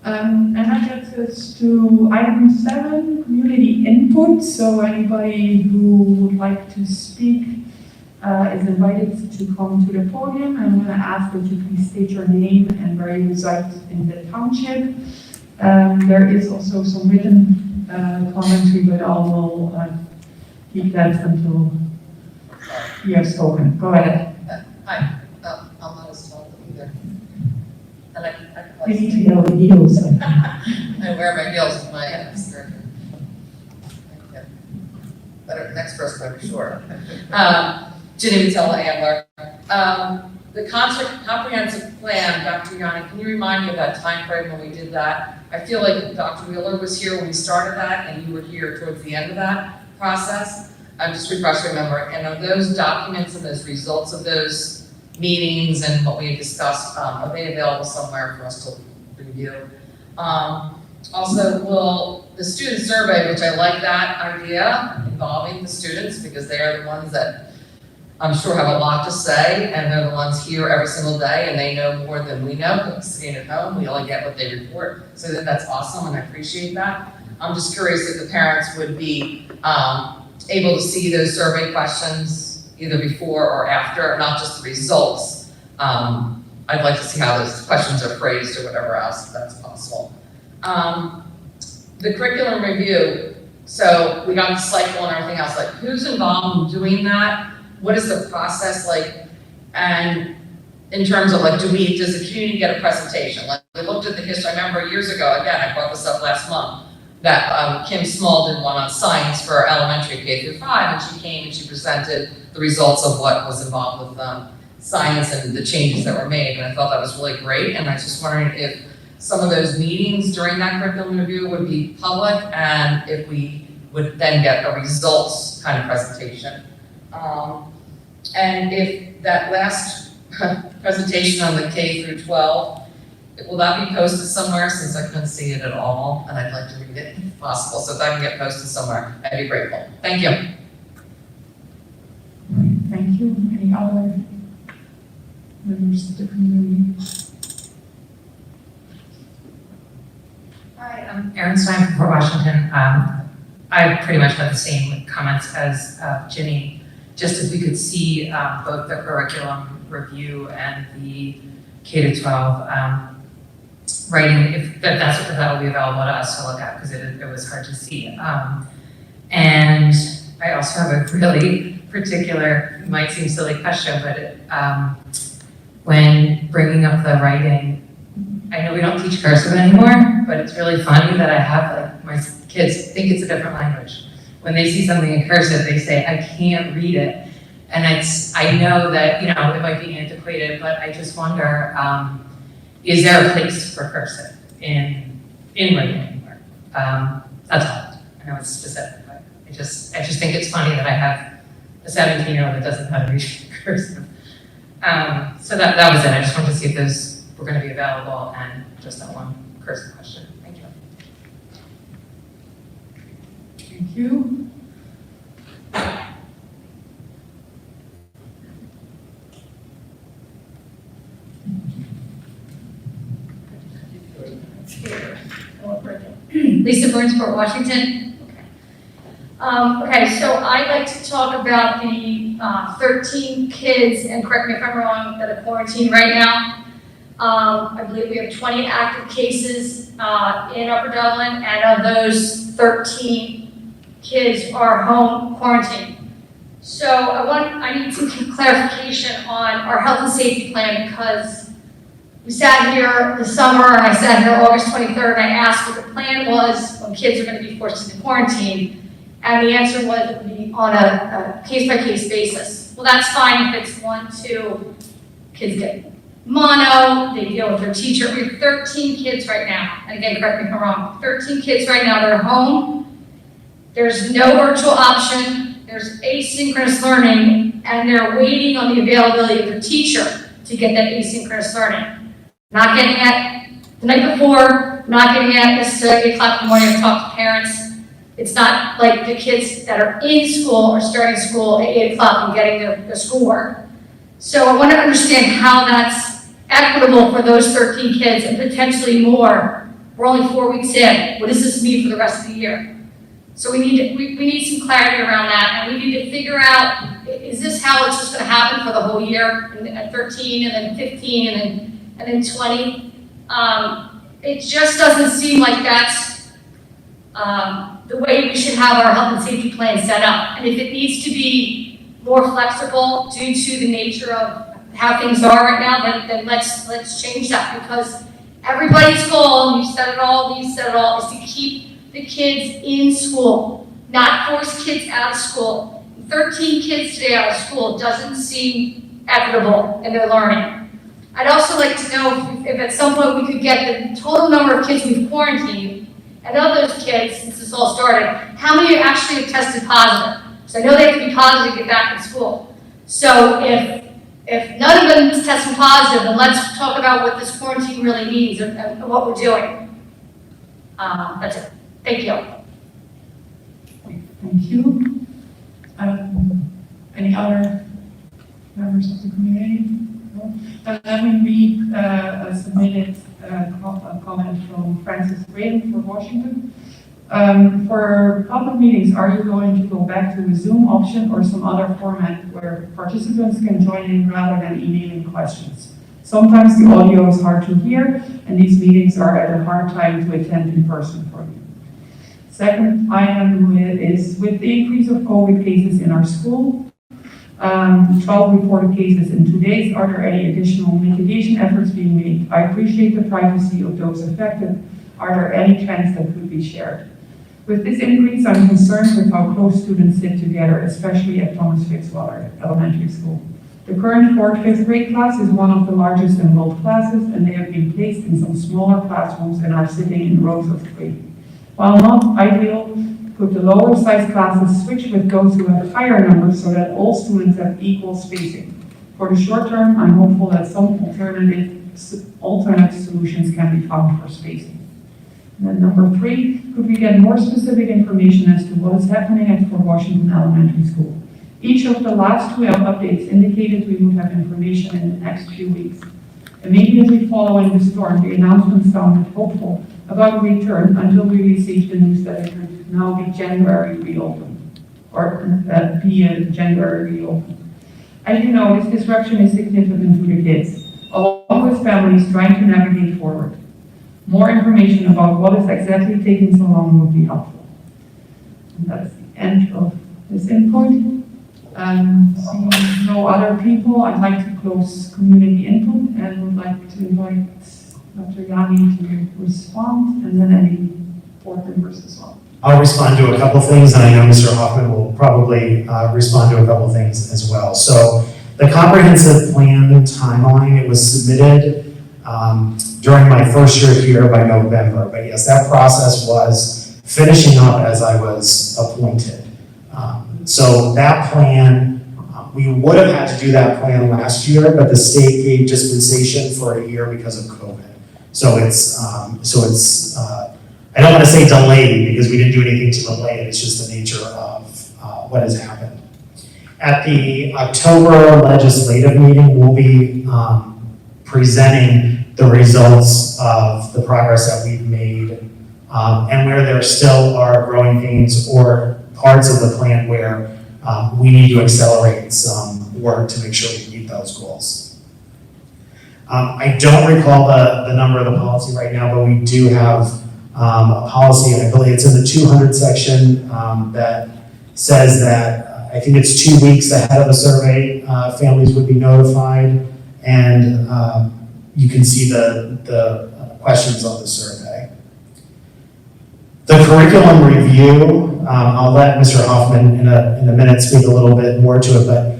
And that gets us to item 7, community input. So anybody who would like to speak is invited to come to the podium. I'm going to ask that you please state your name and where you reside in the township. There is also some written commentary, but I will keep that until you have spoken. Go ahead. Hi, I'm not as tall either. And I can You like, need to know the heels. I wear my heels with my skirt. Better, next person, I'm sure. Ginny Vitella, Ambler. The comprehensive plan, Dr. Yanni, can you remind me of that time frame when we did that? I feel like Dr. Wheeler was here when we started that, and you were here towards the end of that process. I'm just refreshing my memory. And are those documents and those results of those meetings and what we had discussed, are they available somewhere for us to review? Also, will the student survey, which I like that idea, involving the students, because they are the ones that I'm sure have a lot to say, and they're the ones here every single day, and they know more than we know, because sitting at home, we only get what they report. So that's awesome, and I appreciate that. I'm just curious if the parents would be able to see those survey questions either before or after, not just the results. I'd like to see how those questions are phrased or whatever else, if that's possible. The curriculum review, so we got the cycle and everything else, like who's involved in doing that? What is the process like? And in terms of like, does the community get a presentation? Like we looked at the history, I remember years ago, again, I brought this up last month, that Kim Small did one on science for elementary K through 5, and she came and she presented the results of what was involved with science and the changes that were made, and I thought that was really great, and I was just wondering if some of those meetings during that curriculum review would be public, and if we would then get a results kind of presentation. And if that last presentation on the K through 12, will that be posted somewhere, since I couldn't see it at all, and I'd like to read it if possible, so if that can get posted somewhere, I'd be grateful. Thank you. Thank you. Any other members of the community? Hi, I'm Erin Stein from Port Washington. I pretty much had the same comments as Ginny, just as we could see both the curriculum review and the K-12 writing, if that'll be available to us to look at, because it was hard to see. And I also have a really particular, it might seem silly question, but when bringing up the writing, I know we don't teach cursive anymore, but it's really funny that I have, like, my kids think it's a different language. When they see something in cursive, they say, I can't read it. And I know that, it might be antiquated, but I just wonder, is there a place for cursive in writing anymore? That's all. I know it's specific, but I just think it's funny that I have a 17-year-old that doesn't know how to read cursive. So that was it. I just wanted to see if those were going to be available, and just that one cursive question. Thank you. Thank you. Lisa Burns, Port Washington. Okay, so I'd like to talk about the 13 kids, and correct me if I'm wrong, that are quarantined right now. I believe we have 20 active cases in Upper Dublin, and of those 13 kids are home quarantined. So I need some clarification on our health and safety plan, because we sat here this summer, and I sat here August 23rd, and I asked what the plan was when kids are going to be forced into quarantine. And the answer was it would be on a case-by-case basis. Well, that's fine if it's 1, 2, kids get mono, they deal with their teacher. We have 13 kids right now, and again, correct me if I'm wrong, 13 kids right now, they're home. There's no virtual option, there's asynchronous learning, and they're waiting on the availability of their teacher to get that asynchronous learning. Not getting it the night before, not getting it necessarily 8 o'clock in the morning to talk to parents. It's not like the kids that are in school are starting school at 8 o'clock and getting their schoolwork. So I want to understand how that's equitable for those 13 kids and potentially more. We're only 4 weeks in. What does this mean for the rest of the year? So we need some clarity around that, and we need to figure out, is this how it's just going to happen for the whole year, at 13 and then 15 and then 20? It just doesn't seem like that's the way we should have our health and safety plan set up. And if it needs to be more flexible due to the nature of how things are right now, then let's change that, because everybody's goal, and you said it all, is to keep the kids in school, not force kids out of school. 13 kids today out of school doesn't seem equitable in their learning. I'd also like to know if at some point we could get the total number of kids we've quarantined, and of those kids, since this all started, how many actually have tested positive? Because I know they have to be positive to get back in school. So if none of them is testing positive, then let's talk about what this quarantine really means and what we're doing. That's it. Thank you. Thank you. Any other members of the community? No? Let me read a submitted comment from Francis Graham for Washington. For public meetings, are you going to go back to a Zoom option or some other format where participants can join in rather than emailing questions? Sometimes the audio is hard to hear, and these meetings are at a hard time to attend in person for you. Second item is, with the increase of COVID cases in our school, 12 reported cases in 2 days, are there any additional mitigation efforts being made? I appreciate the privacy of those affected. Are there any trends that could be shared? With this increase, I'm concerned with how close students sit together, especially at Thomas Fitzwater Elementary School. The current 4th, 5th grade class is one of the largest enrolled classes, and they have been placed in some smaller classrooms and are sitting in rows of 3. While not ideal, could the lower size classes switch with those who have higher numbers so that all students have equal spacing? For the short term, I'm hopeful that some alternate solutions can be found for spacing. And then number 3, could we get more specific information as to what is happening at Fort Washington Elementary School? Each of the last 2 updates indicated we would have information in the next few weeks. Immediately following the storm, the announcement sounded hopeful about return until we received the news that it would now be January reopened, or be a January reopened. As you know, this disruption is significant to the kids, along with families trying to navigate forward. More information about what is exactly taking so long would be helpful. And that's the end of this input. Seeing no other people, I'd like to close community input and would like to invite Dr. Yanni to respond, and then any board members as well. I'll respond to a couple things, and I know Mr. Hoffman will probably respond to a couple things as well. So the comprehensive plan timeline, it was submitted during my first year here by November, but yes, that process was finishing up as I was appointed. So that plan, we would have had to do that plan last year, but the state gave dispensation for a year because of COVID. So it's I don't want to say delayed because we didn't do anything to delay it. It's just the nature of what has happened. At the October legislative meeting, we'll be presenting the results of the progress that we've made and where there still are growing pains or parts of the plan where we need to accelerate some work to make sure we meet those goals. I don't recall the number of the policy right now, but we do have a policy, and I believe it's in the 200 section that says that I think it's 2 weeks ahead of the survey, families would be notified, and you can see the questions on the survey. The curriculum review, I'll let Mr. Hoffman in a minute speak a little bit more to it, but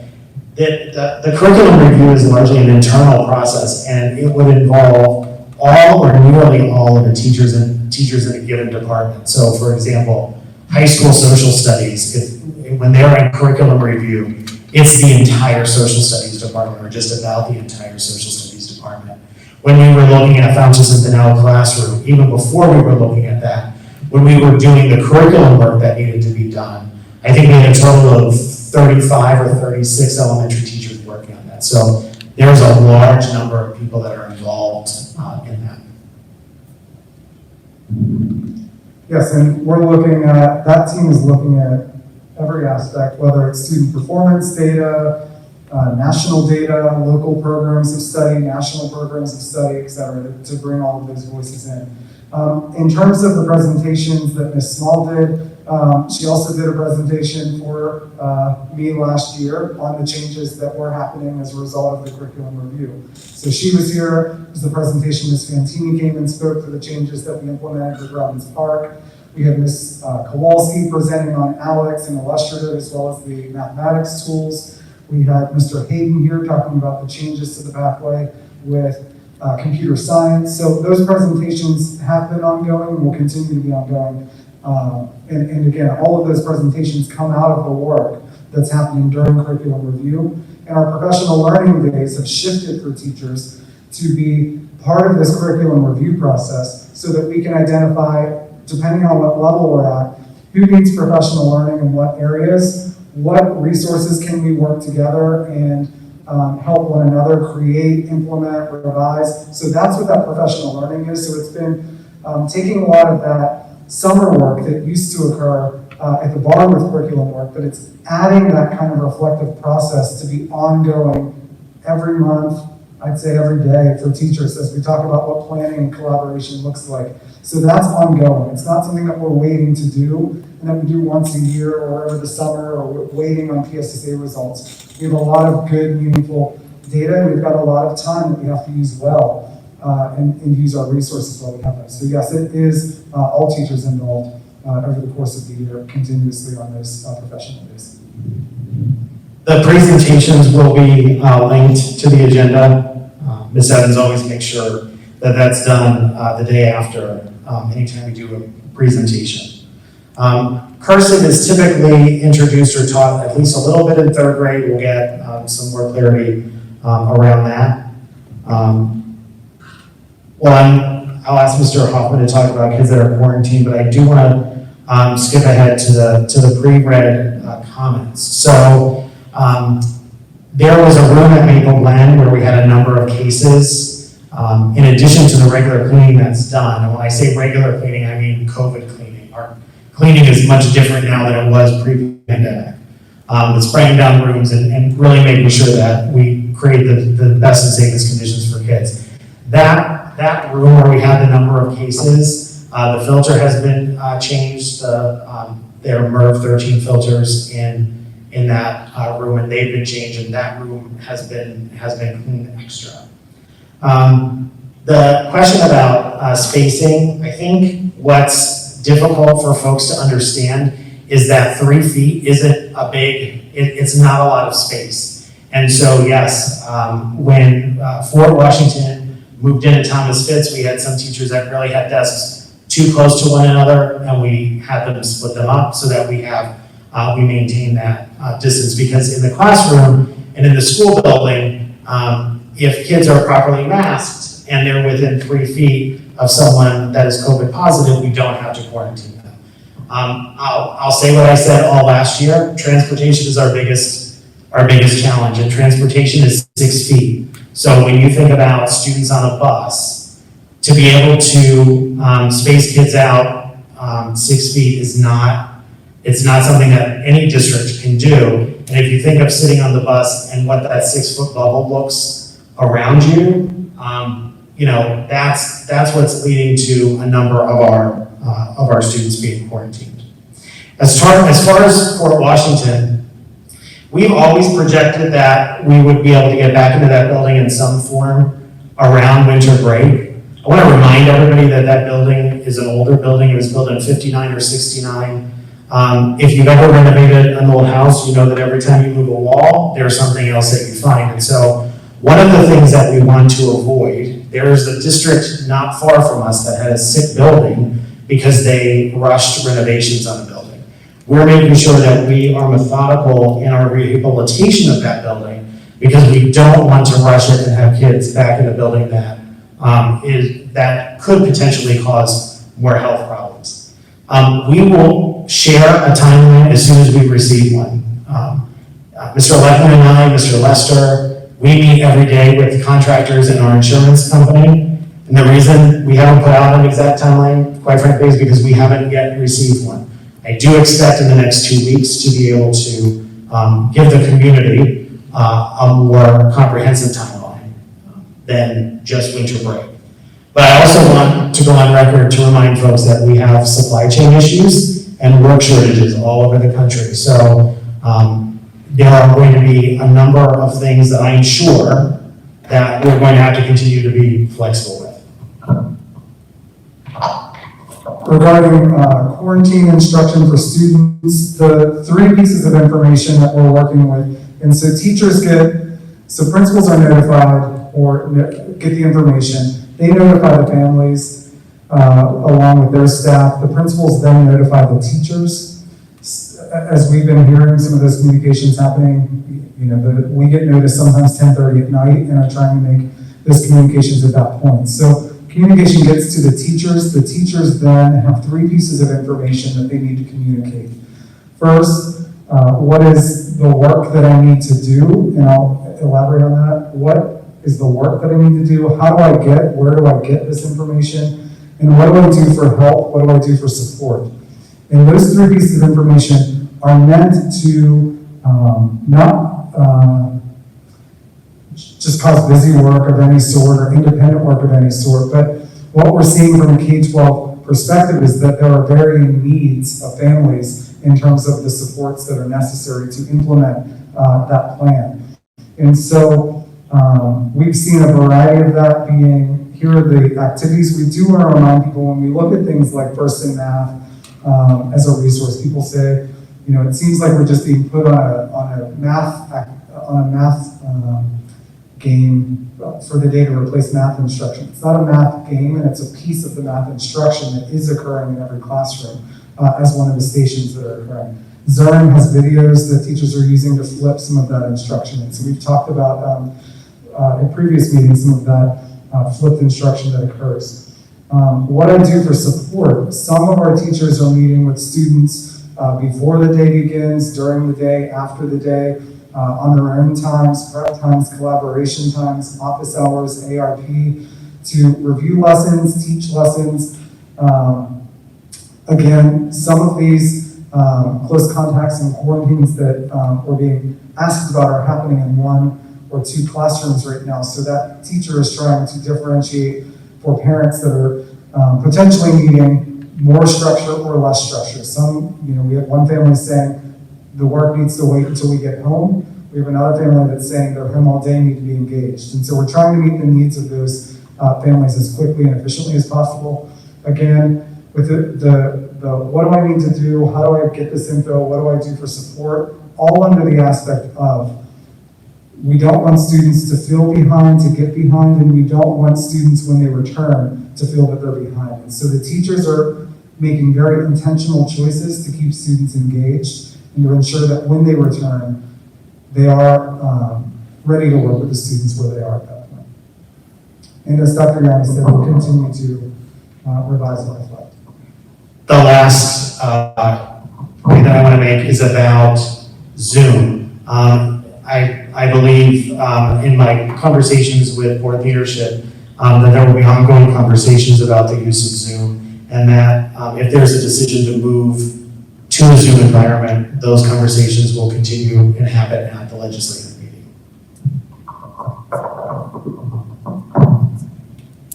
the curriculum review is largely an internal process, and it would involve all or nearly all of the teachers in a given department. So for example, high school social studies, when they're in curriculum review, it's the entire social studies department, or just about the entire social studies department. When we were looking at Fountains and Pinella Classroom, even before we were looking at that, when we were doing the curriculum work that needed to be done, I think we had a total of 35 or 36 elementary teachers working on that. So there's a large number of people that are involved in that. Yes, and we're looking at, that team is looking at every aspect, whether it's student performance data, national data, local programs of study, national programs of study, et cetera, to bring all of those voices in. In terms of the presentations that Ms. Small did, she also did a presentation for me last year on the changes that were happening as a result of the curriculum review. So she was here, it was the presentation. Ms. Fantini came and spoke for the changes that we implemented with Robbins Park. We had Ms. Kowalski presenting on ALEX and Illustrative, as well as the mathematics tools. We had Mr. Hayden here talking about the changes to the pathway with computer science. So those presentations have been ongoing and will continue to be ongoing. And again, all of those presentations come out of the work that's happening during curriculum review. And our professional learning days have shifted for teachers to be part of this curriculum review process so that we can identify, depending on what level we're at, who needs professional learning in what areas, what resources can we work together and help one another create, implement, revise. So that's what that professional learning is. So it's been taking a lot of that summer work that used to occur at the bar with curriculum work, but it's adding that kind of reflective process to be ongoing every month, I'd say every day for teachers as we talk about what planning and collaboration looks like. So that's ongoing. It's not something that we're waiting to do and that we do once a year or over the summer or we're waiting on PSSA results. We have a lot of good, meaningful data, and we've got a lot of time that we have to use well and use our resources while we have them. So yes, it is all teachers involved over the course of the year continuously on those professional days. The presentations will be linked to the agenda. Ms. Evans always makes sure that that's done the day after anytime we do a presentation. Cursive is typically introduced or taught at least a little bit in third grade. We'll get some more clarity around that. I'll ask Mr. Hoffman to talk about kids that are quarantined, but I do want to skip ahead to the pre-read comments. So there was a room at Maple Glen where we had a number of cases, in addition to the regular cleaning that's done. And when I say regular cleaning, I mean COVID cleaning. Our cleaning is much different now than it was pre-pandemic. It's spraying down rooms and really making sure that we create the best and safest conditions for kids. That room where we had the number of cases, the filter has been changed. There are MERV 13 filters in that room, and they've been changed, and that room has been cleaned extra. The question about spacing, I think what's difficult for folks to understand is that 3 feet isn't it's not a lot of space. And so yes, when Fort Washington moved into Thomas Fitz, we had some teachers that really had desks too close to one another, and we had them split them up so that we maintain that distance. Because in the classroom and in the school building, if kids are properly masked and they're within 3 feet of someone that is COVID positive, we don't have to quarantine them. I'll say what I said all last year. Transportation is our biggest challenge, and transportation is 6 feet. So when you think about students on a bus, to be able to space kids out 6 feet it's not something that any district can do. And if you think of sitting on the bus and what that 6 foot bubble looks around you, that's what's leading to a number of our students being quarantined. As far as Fort Washington, we've always projected that we would be able to get back into that building in some form around winter break. I want to remind everybody that building is an older building. It was built in 59 or 69. If you've ever renovated an old house, you know that every time you move a wall, there's something else that you find. And so one of the things that we want to avoid, there's a district not far from us that had a sick building because they rushed renovations on a building. We're making sure that we are methodical in our rehabilitation of that building because we don't want to rush it and have kids back in a building that that could potentially cause more health problems. We will share a timeline as soon as we receive one. Mr. Leckman and I, Mr. Lester, we meet every day with contractors in our insurance company. And the reason we haven't put out an exact timeline, quite frankly, is because we haven't yet received one. I do expect in the next 2 weeks to be able to give the community a more comprehensive timeline than just winter break. But I also want to go on record to remind folks that we have supply chain issues and work shortages all over the country. So there are going to be a number of things that I'm sure that we're going to have to continue to be flexible with. Regarding quarantine instruction for students, the 3 pieces of information that we're working with, and so so principals are notified or get the information. They notify the families along with their staff. The principals then notify the teachers. As we've been hearing some of those communications happening, we get notice sometimes 10:30 at night and are trying to make those communications at that point. So communication gets to the teachers. The teachers then have 3 pieces of information that they need to communicate. First, what is the work that I need to do? And I'll elaborate on that. What is the work that I need to do? Where do I get this information? And what do I do for help? What do I do for support? And those 3 pieces of information are meant to not just cause busy work of any sort or independent work of any sort, but what we're seeing from a K12 perspective is that there are varying needs of families in terms of the supports that are necessary to implement that plan. And so we've seen a variety of that being, here are the activities we do want to remind people when we look at things like First in Math as a resource. People say, it seems like we're just being put on a math game for the day to replace math instruction. It's not a math game, and it's a piece of the math instruction that is occurring in every classroom as one of the stations that are occurring. Zern has videos that teachers are using to flip some of that instruction. And so we've talked about in previous meetings some of that flipped instruction that occurs. What I do for support, some of our teachers are meeting with students before the day begins, during the day, after the day, on their own times, prep times, collaboration times, office hours, ARP, to review lessons, teach lessons. Again, some of these close contacts and quarantines that we're being asked about are happening in 1 or 2 classrooms right now. So that teacher is trying to differentiate for parents that are potentially needing more structure or less structure. We have one family saying the work needs to wait until we get home. We have another family that's saying they're home all day, need to be engaged. And so we're trying to meet the needs of those families as quickly and efficiently as possible. Again, with the what do I need to do? How do I get this info? What do I do for support? All under the aspect of we don't want students to feel behind, to get behind, and we don't want students when they return to feel that they're behind. And so the teachers are making very intentional choices to keep students engaged and to ensure that when they return, they are ready to work with the students where they are at that point. And as Dr. Yanni said, we'll continue to revise and reflect. The last point that I want to make is about Zoom. I believe in my conversations with board leadership that there will be ongoing conversations about the use of Zoom, and that if there's a decision to move to a Zoom environment, those conversations will continue and happen at the legislative meeting.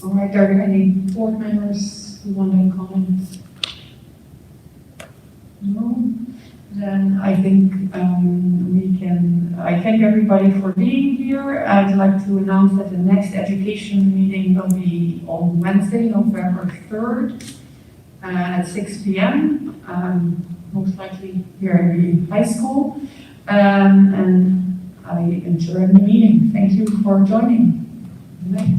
All right, are there any board members who want to comment? No? Then I think I thank everybody for being here. I'd like to announce that the next education meeting will be on Wednesday, November 3rd at 6 p.m. most likely here in the high school. And I enjoyed the meeting. Thank you for joining. Good night.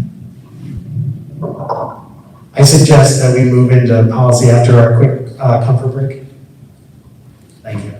I suggest that we move into policy after our quick comfort break. Thank you.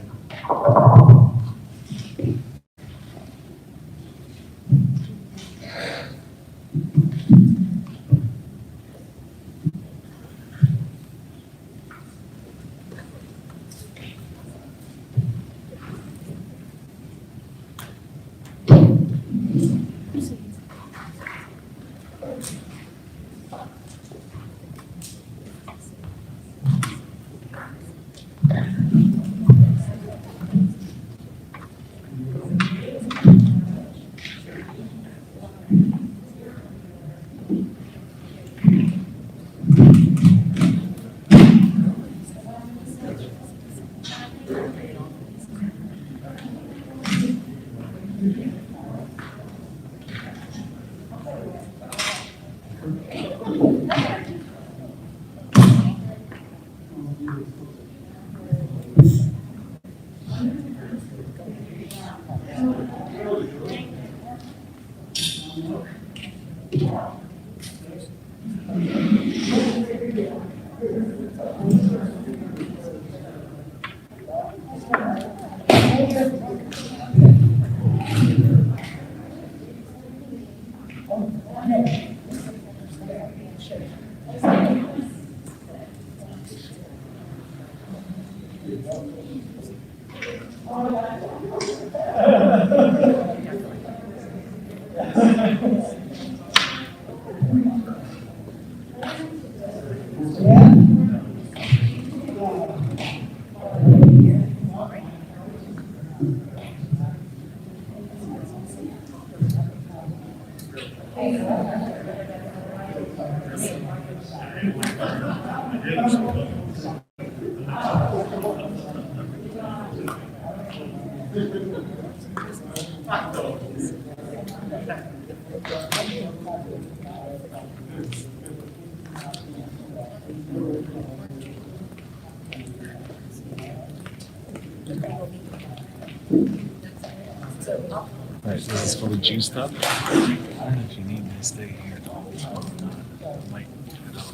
Alright, is this fully juiced up? I don't know if you need me to stay here the whole time or not. I might head out.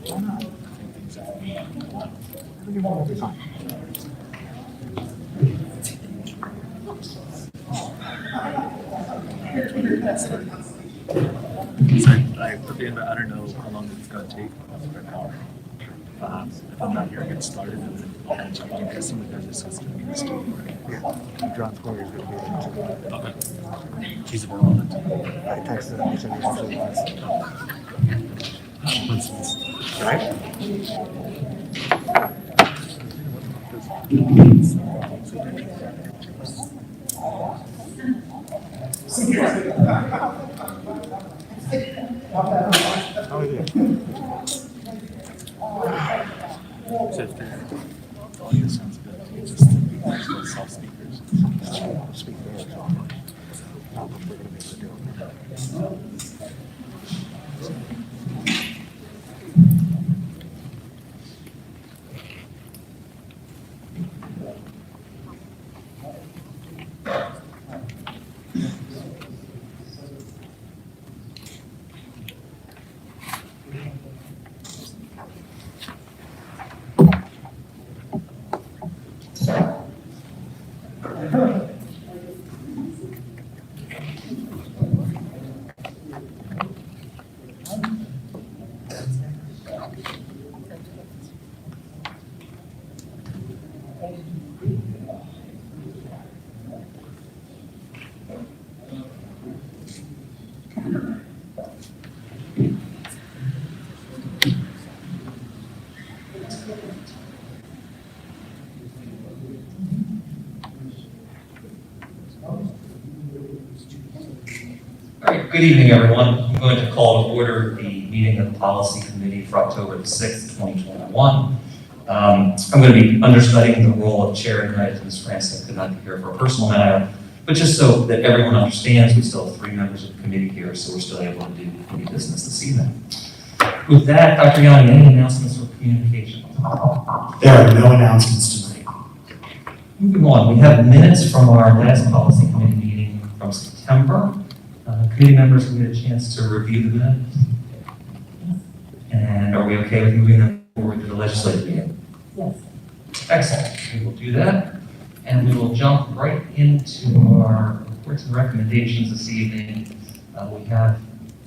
Why not? I think things are So I put the invite, I don't know how long it's gonna take, for an hour. If I'm not here, I get started and then I'll answer you guys because this is gonna be in the studio. Yeah. John Corey is gonna be there. Okay. He's available. I texted him, he said he actually was. Right? How are you? So if the audio sounds good, you just self speakers. Speak there. We're gonna be able to do it. All right, good evening, everyone. I'm going to call to order the meeting of the Policy Committee for October the 6th, 2021. I'm going to be understudying the role of chair tonight. Ms. Francis could not be here for a personal matter, but just so that everyone understands, we still have 3 members of the committee here, so we're still able to do committee business this evening. With that, Dr. Yanni, any announcements or communication? There are no announcements tonight. Moving on, we have minutes from our last policy committee meeting from September. Committee members, we had a chance to review the minutes. And are we okay with moving them forward to the legislative meeting? Yes. Excellent, we will do that. And we will jump right into our reports and recommendations this evening. We have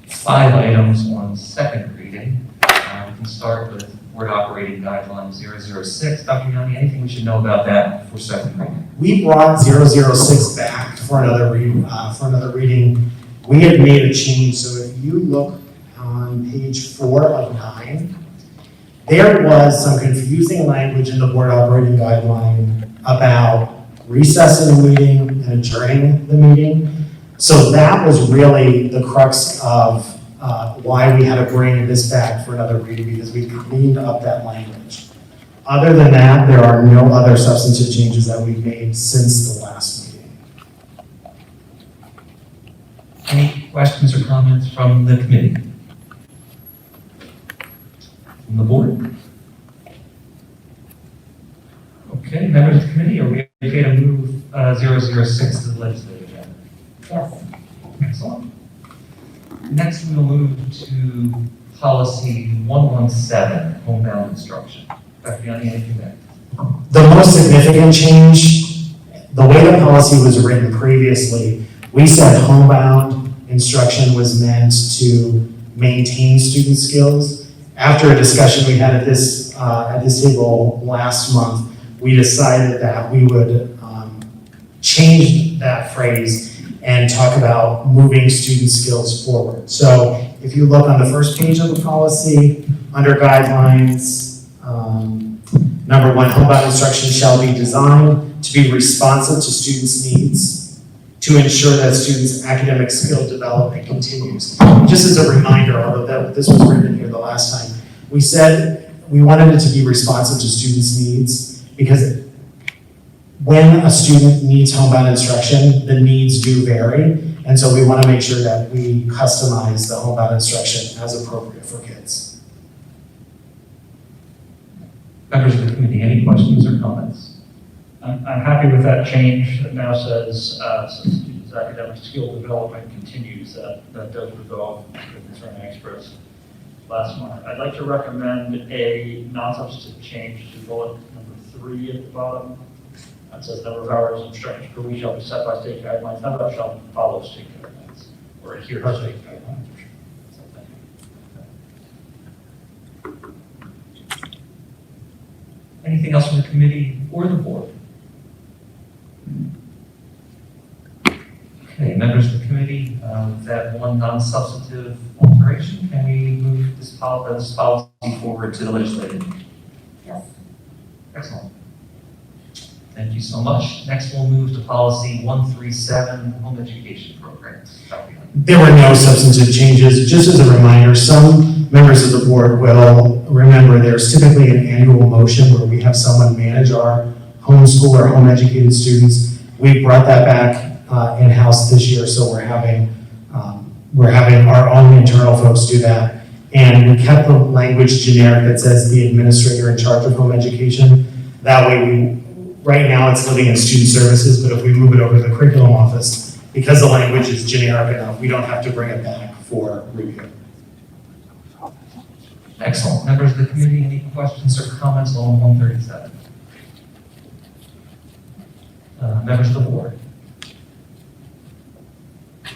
5 items on second reading. We can start with Board Operating Guideline 006. Dr. Yanni, anything we should know about that for second reading? We brought 006 back for another reading. We had made a change, so if you look on page 4 of 9, there was some confusing language in the Board Operating Guideline about recessing the meeting and adjourning the meeting. So that was really the crux of why we had to bring this back for another reading, because we cleaned up that language. Other than that, there are no other substantive changes that we've made since the last meeting. Any questions or comments from the committee? From the board? Okay, members of the committee, are we okay to move 006 to the legislative agenda? Yes. Excellent. Next, we will move to policy 117, homebound instruction. Dr. Yanni, anything there? The most significant change, the way the policy was written previously, we said homebound instruction was meant to maintain student skills. After a discussion we had at this table last month, we decided that we would change that phrase and talk about moving student skills forward. So if you look on the first page of the policy, under guidelines, number 1, homebound instruction shall be designed to be responsive to students' needs to ensure that students' academic skill development continues. Just as a reminder, although this was written here the last time, we said we wanted it to be responsive to students' needs because when a student needs homebound instruction, the needs do vary, and so we want to make sure that we customize the homebound instruction as appropriate for kids. Members of the committee, any questions or comments? I'm happy with that change that now says, since students' academic skill development continues, that does resolve the concern I expressed last month. I'd like to recommend a non-substantive change to bullet number 3 at the bottom. That says number of hours of instruction per week shall be set by state guidelines. None of that shall follow state guidelines or adhere to state guidelines. Anything else from the committee or the board? Okay, members of the committee, with that one non-substantive alteration, can we move this policy forward to the legislative? Yes. Excellent. Thank you so much. Next, we'll move to policy 137, home education programs. There were no substantive changes. Just as a reminder, some members of the board will remember there's typically an annual motion where we have someone manage our homeschool or home educated students. We brought that back in-house this year, so we're having our own internal folks do that. And we kept the language generic that says the administrator in charge of home education. That way right now it's living in student services, but if we move it over to the curriculum office, because the language is generic enough, we don't have to bring it back for review. Excellent. Members of the committee, any questions or comments on 137? Members of the board?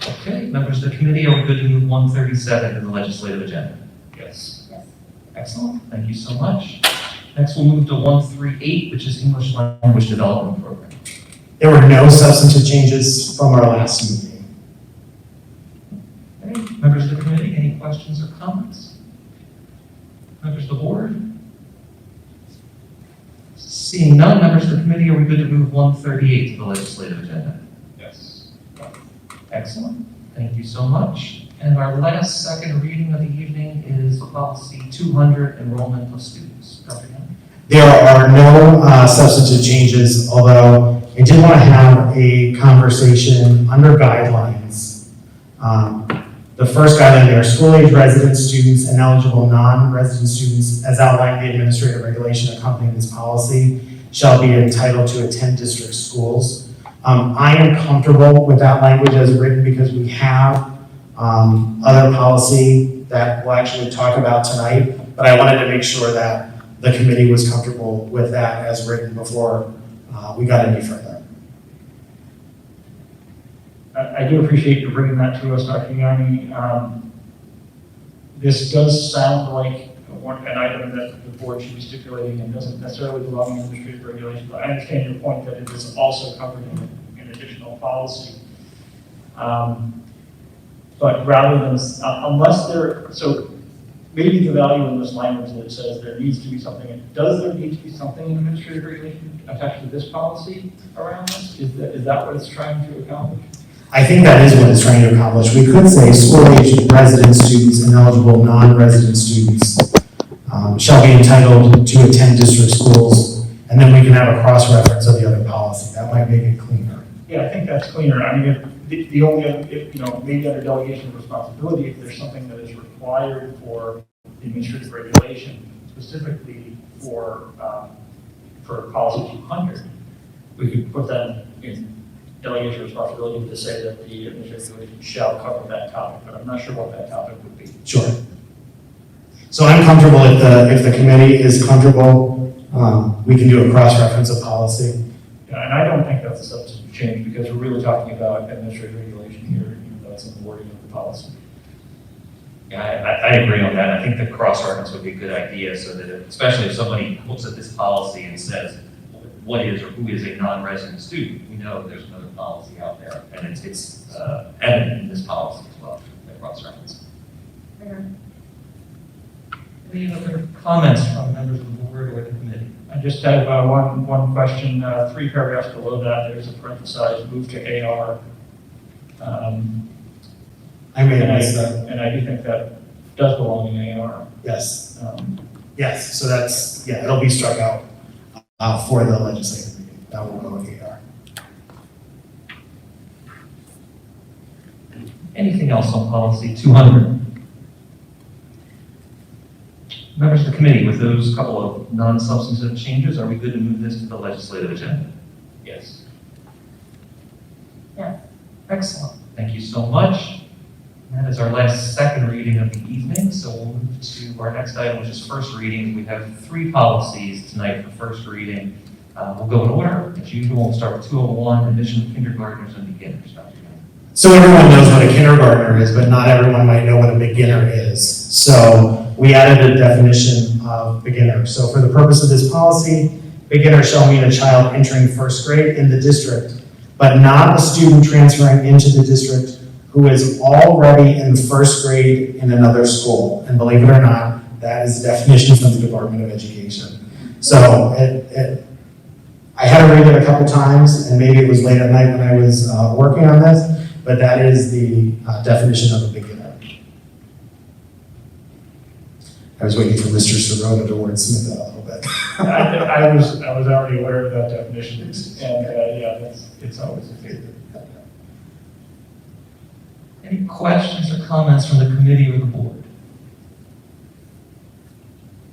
Okay, members of the committee, are we good to move 137 to the legislative agenda? Yes. Yes. Excellent. Thank you so much. Next, we'll move to 138, which is English Language Development Program. There were no substantive changes from our last meeting. Okay, members of the committee, any questions or comments? Members of the board? Seeing none, members of the committee, are we good to move 138 to the legislative agenda? Yes. Excellent. Thank you so much. And our last second reading of the evening is policy 200, enrollment of students. Dr. Young? There are no substantive changes, although I did want to have a conversation under guidelines. The first guideline there, school-age resident students and eligible non-resident students, as outlined in the administrative regulation accompanying this policy, shall be entitled to attend district schools. I am comfortable with that language as written because we have other policy that we'll actually talk about tonight, but I wanted to make sure that the committee was comfortable with that as written before we got any further. I do appreciate you bringing that to us, Dr. Yanni. This does sound like an item that the board should be stipulating and doesn't necessarily belong in administrative regulation, but I understand your point that it is also covered in additional policy. But rather than, unless there, so maybe the value in this language that says there needs to be something, does there need to be something in administrative regulation attached to this policy around this? Is that what it's trying to accomplish? I think that is what it's trying to accomplish. We could say school-age resident students and eligible non-resident students shall be entitled to attend district schools, and then we can have a cross-reference of the other policy. That might make it cleaner. Yeah, I think that's cleaner. I mean, the only, maybe under delegation of responsibility, if there's something that is required for administrative regulation, specifically for policy 200, we could put that in delegation of responsibility to say that the administrative regulation shall cover that topic, but I'm not sure what that topic would be. Sure. So I'm comfortable if the committee is comfortable, we can do a cross-reference of policy. Yeah, and I don't think that's a substantive change because we're really talking about administrative regulation here, even though it's in the wording of the policy. Yeah, I agree on that. I think the cross-reference would be a good idea so that especially if somebody looks at this policy and says, what is or who is a non-resident student, we know there's another policy out there, and it's evident in this policy as well, the cross-reference. Any other comments from members of the board or the committee? I just have one question, 3 paragraphs below that, there's a parenthesized move to AR. I may have missed that. And I do think that does belong in AR. Yes. Yes, so that's, yeah, it'll be struck out for the legislative meeting. That will go with AR. Anything else on policy 200? Members of the committee, with those couple of non-substantive changes, are we good to move this to the legislative agenda? Yes. Yes. Excellent. Thank you so much. That is our last second reading of the evening, so we'll move to our next item, which is first reading. We have 3 policies tonight for first reading. We'll go in order. As usual, we'll start with 201, admission of kindergartners and beginners. Dr. Young. So everyone knows what a kindergartner is, but not everyone might know what a beginner is. So we added a definition of beginner. So for the purpose of this policy, beginner shall mean a child entering first grade in the district, but not a student transferring into the district who is already in first grade in another school. And believe it or not, that is the definition from the Department of Education. So I had to read it a couple times, and maybe it was late at night when I was working on this, but that is the definition of a beginner. I was waiting for Mr. Sirota to wordsmith that a little bit. I was already aware of that definition, and yeah, it's always a favorite. Any questions or comments from the committee or the board?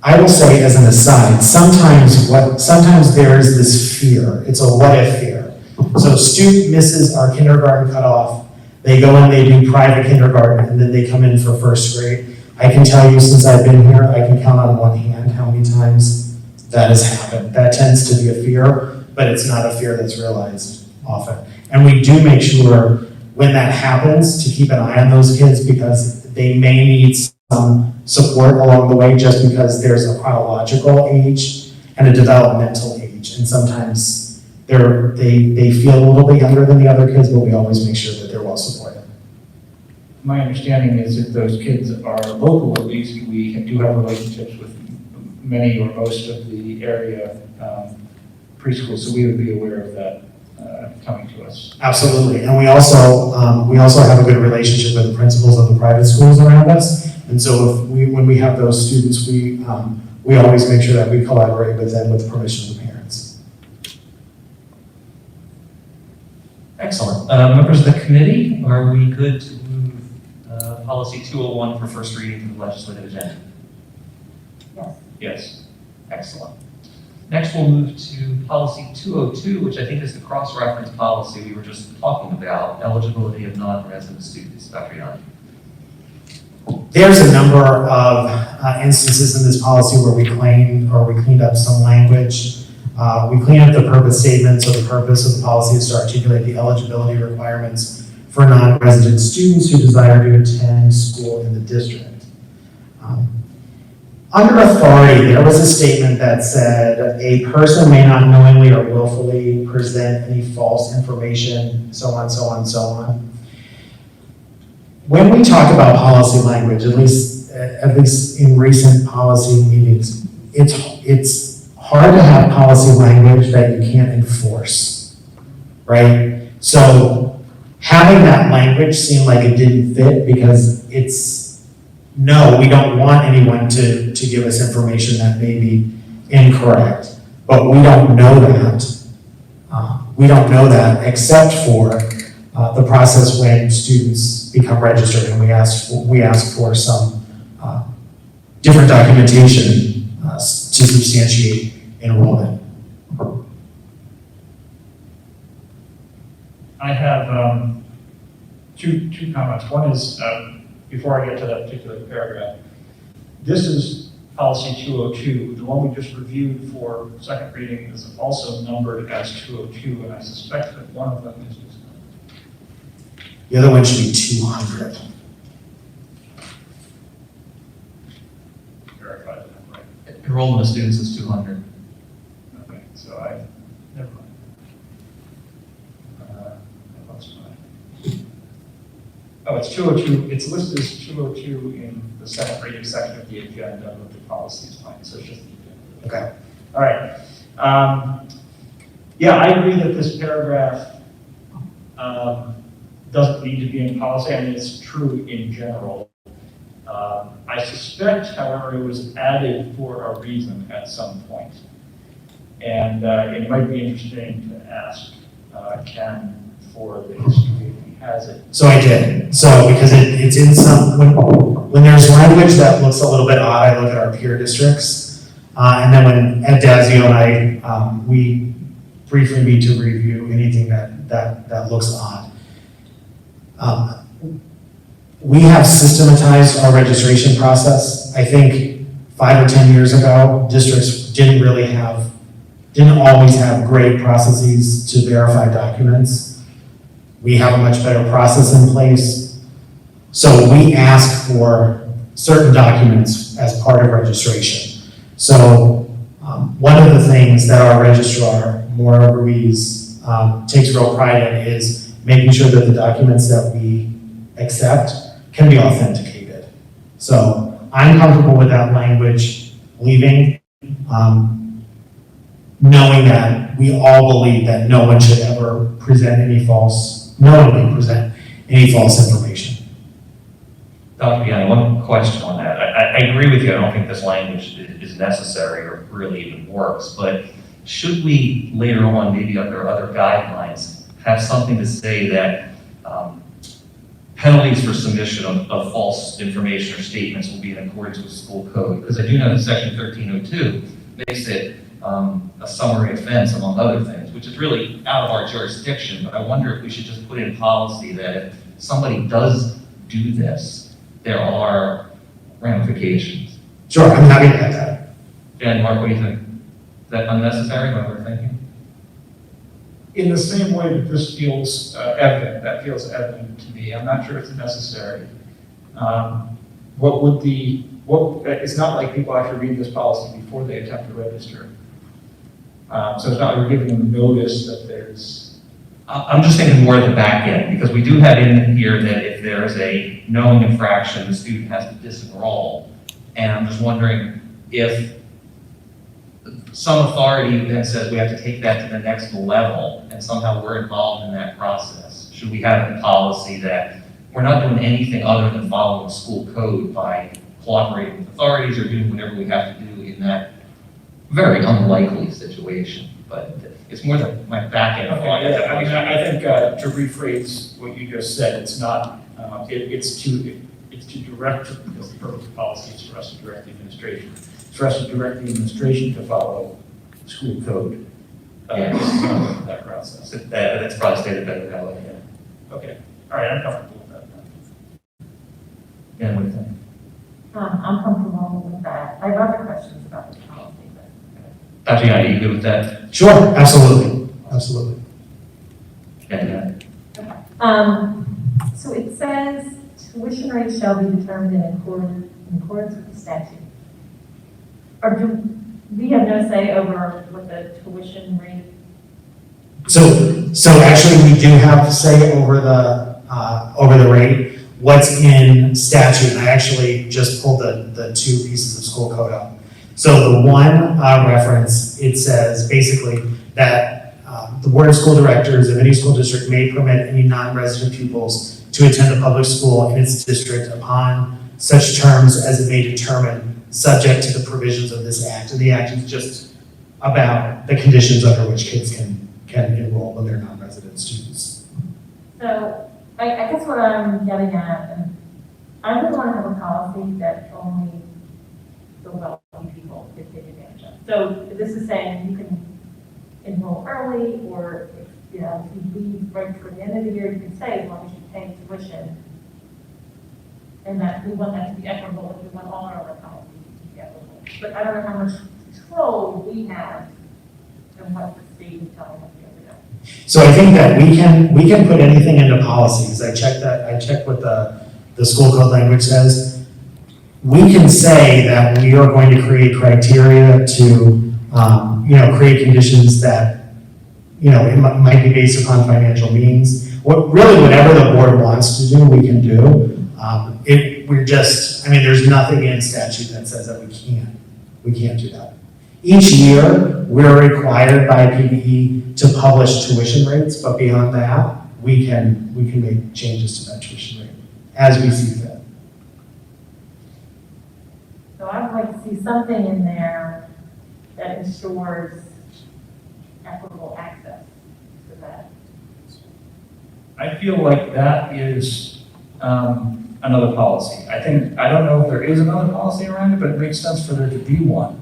I will say as an aside, sometimes there is this fear. It's a what if fear. So student misses our kindergarten cutoff. They go and they do private kindergarten, and then they come in for first grade. I can tell you since I've been here, I can count on one hand how many times that has happened. That tends to be a fear, but it's not a fear that's realized often. And we do make sure when that happens to keep an eye on those kids because they may need some support along the way just because there's a chronological age and a developmental age. And sometimes they feel a little bit younger than the other kids, but we always make sure that they're well supported. My understanding is if those kids are local, at least we do have relationships with many or most of the area preschools, so we would be aware of that coming to us. Absolutely, and we also have a good relationship with the principals of the private schools around us. And so when we have those students, we always make sure that we collaborate with them with permission of the parents. Excellent. Members of the committee, are we good to move policy 201 for first reading to the legislative agenda? Yes. Yes. Excellent. Next, we'll move to policy 202, which I think is the cross-reference policy we were just talking about, eligibility of non-resident students. Dr. Yanni. There's a number of instances in this policy where we cleaned up some language. We cleaned up the purpose statement, so the purpose of the policy is to articulate the eligibility requirements for non-resident students who desire to attend school in the district. Under authority, there was a statement that said a person may not knowingly or willfully present any false information, so on, so on, so on. When we talk about policy language, at least in recent policy meetings, it's hard to have policy language that you can't enforce, right? So having that language seemed like it didn't fit because no, we don't want anyone to give us information that may be incorrect, but we don't know that. We don't know that except for the process when students become registered, and we ask for some different documentation to substantiate enrollment. I have two comments. One is, before I get to that particular paragraph, this is policy 202. The one we just reviewed for second reading is also numbered as 202, and I suspect that one of them is misnumbered. The other one should be 200. Verify that, right? Enrollment of students is 200. Okay, so never mind. That's fine. Oh, it's 202, it's listed as 202 in the second reading section of the agenda, but the policy is fine, so it's just the agenda. Okay. All right. Yeah, I agree that this paragraph doesn't need to be in policy. I mean, it's true in general. I suspect, however, it was added for a reason at some point. And it might be interesting to ask Ken for the history if he has it. So I did. So because it's in some, when there's language that looks a little bit odd, I look at our peer districts. And then when Ed Dazio and I, we briefly meet to review anything that looks odd. We have systematized our registration process. I think 5 or 10 years ago, districts didn't always have great processes to verify documents. We have a much better process in place. So we ask for certain documents as part of registration. So one of the things that our registrar, Maura Ruiz, takes real pride in is making sure that the documents that we accept can be authenticated. So I'm comfortable with that language leaving, knowing that we all believe that no one should ever knowingly present any false information. Dr. Yanni, one question on that. I agree with you. I don't think this language is necessary or really even works, but should we later on, maybe under other guidelines, have something to say that penalties for submission of false information or statements will be in accordance with school code? Because I do know that section 1302 makes it a summary offense, among other things, which is really out of our jurisdiction, but I wonder if we should just put in policy that if somebody does do this, there are ramifications. Sure, I'm happy to add that. Jen, Mark, what do you think? Is that unnecessary, what we're thinking? In the same way that this feels evident, that feels evident to me. I'm not sure it's necessary. It's not like people have to read this policy before they attempt to register. So it's not like we're giving them notice that there's... I'm just thinking more of the back end, because we do have in here that if there is a known infraction, the student has to disenroll. And I'm just wondering if some authority then says we have to take that to the next level, and somehow we're involved in that process. Should we have a policy that we're not doing anything other than following school code by cooperating with authorities or doing whatever we have to do in that very unlikely situation? But it's more the my back end. Okay, I think to rephrase what you just said, it's not. It's to direct, because the purpose of policy is for us to direct the administration. It's for us to direct the administration to follow school code. Yeah. That process. That's probably stated better that way, yeah. Okay, all right, I'm comfortable with that. Yeah, what do you think? I'm comfortable with that. I have other questions about the policy, but. Dr. Yanni, you good with that? Sure, absolutely, absolutely. Yeah. So it says tuition rate shall be determined in accordance with the statute. Or do we have no say over what the tuition rate? So actually, we do have say over the rate. What's in statute, and I actually just pulled the two pieces of school code up. So the one reference, it says basically that the board of school directors of any school district may permit any non-resident pupils to attend a public school in its district upon such terms as it may determine, subject to the provisions of this act. And the act is just about the conditions under which kids can enroll when they're non-resident students. So I guess what I'm getting at, and I don't want to have a policy that only the wealthy people get taken advantage of. So this is saying you can enroll early, or if you leave right for the end of the year, you can say as long as you pay tuition. And that we want that to be equitable, if we want all our policies to be equitable. But I don't know how much control we have and what the state is telling us to do. So I think that we can put anything into policies. I checked what the school code language says. We can say that we are going to create criteria to, create conditions that, it might be based upon financial means. Whatever the board wants to do, we can do. There's nothing in statute that says that we can't do that. Each year, we're required by PBE to publish tuition rates, but beyond that, we can make changes to that tuition rate as we see fit. So I would like to see something in there that ensures equitable access to that. I feel like that is another policy. I don't know if there is another policy around it, but it makes sense for there to be one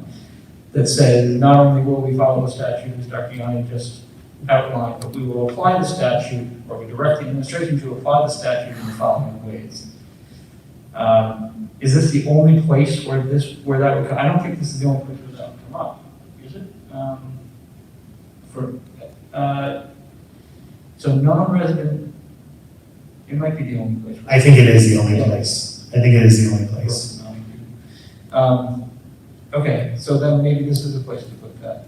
that says not only will we follow the statute, as Dr. Yanni just outlined, but we will apply the statute, or we direct the administration to apply the statute in the following ways. Is this the only place where that would come? I don't think this is the only place where that would come up, is it? So non-resident, it might be the only place. I think it is the only place. Okay, so then maybe this is a place to put that.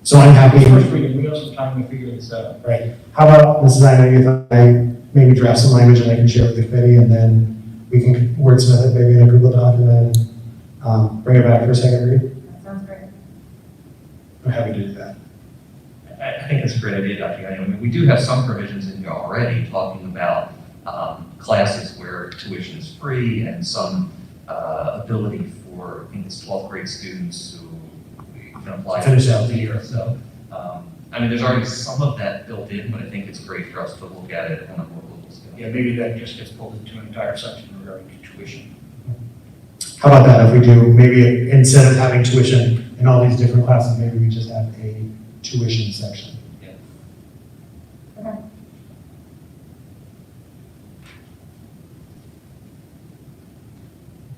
So I'm happy. First reading, we have some time to figure this out. Right. How about, Mrs. Ina, if I maybe draft some language and I can share with the committee, and then we can wordsmith it maybe in a Google Doc, and then bring it back for a second read? That sounds great. I'm happy to do that. I think that's a great idea, Dr. Yanni. I mean, we do have some provisions in here already talking about classes where tuition is free, and some ability for, I think it's 12th grade students who can apply Finish out the year. So, there's already some of that built in, but I think it's great for us to look at it on a more global scale. Yeah, maybe that just gets pulled into an entire section regarding tuition. How about that, if we do, maybe instead of having tuition in all these different classes, maybe we just have a tuition section? Yeah. Okay.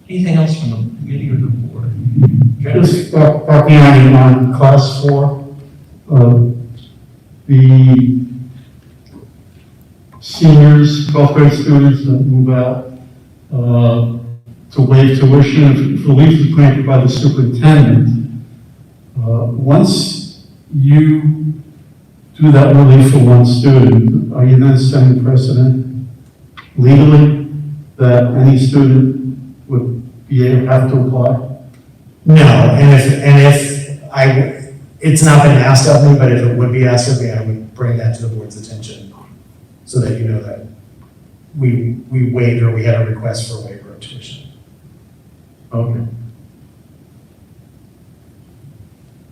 Anything else from the committee or the board? Just Dr. Yanni, on class 4, the seniors, 12th grade students that move out to waive tuition, if relief is granted by the superintendent, once you do that relief for one student, are you then setting precedent legally that any student would have to apply? No, it's not been asked of me, but if it would be asked of me, I would bring that to the board's attention so that you know that we waived, or we had a request for a waiver of tuition. Okay.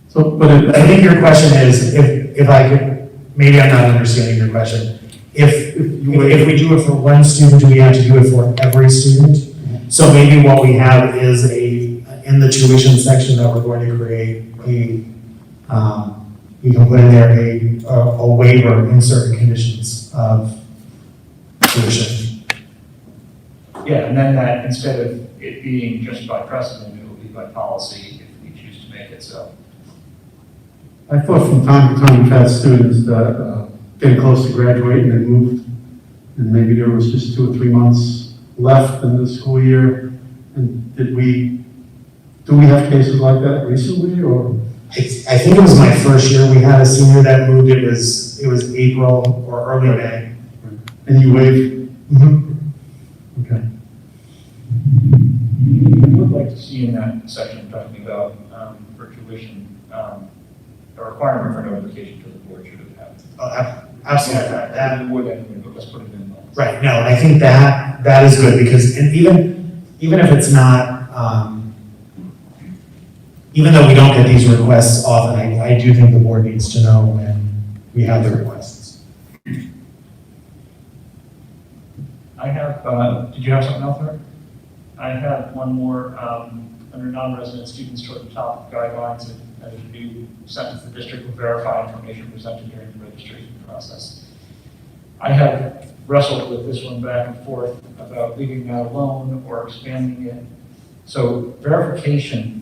So, but I think your question is, if I could, maybe I'm not understanding your question. If we do it for one student, do we have to do it for every student? So maybe what we have is an in the tuition section that we're going to create you can put in there a waiver in certain conditions of tuition. Yeah, and then that, instead of it being just by precedent, it will be by policy if we choose to make it so. I thought from time to time we've had students that getting close to graduating and moved, and maybe there was just 2 or 3 months left in the school year. And do we have cases like that recently, or? I think it was my first year, we had a senior that moved, it was April or early May. And you waived? Mhm. Okay. I would like to see in that section talking about for tuition, a requirement for notification to the board should have happened. Absolutely. That would anyway, but let's put it in. Right, no, and I think that is good, because and even if it's not, even though we don't get these requests often, I do think the board needs to know when we have the requests. I have, did you have something else there? I have one more, under non-resident students toward the top of guidelines, and there's a new sentence: the district will verify information presented during the registration process. I have wrestled with this one back and forth about leaving that alone or expanding it. So verification,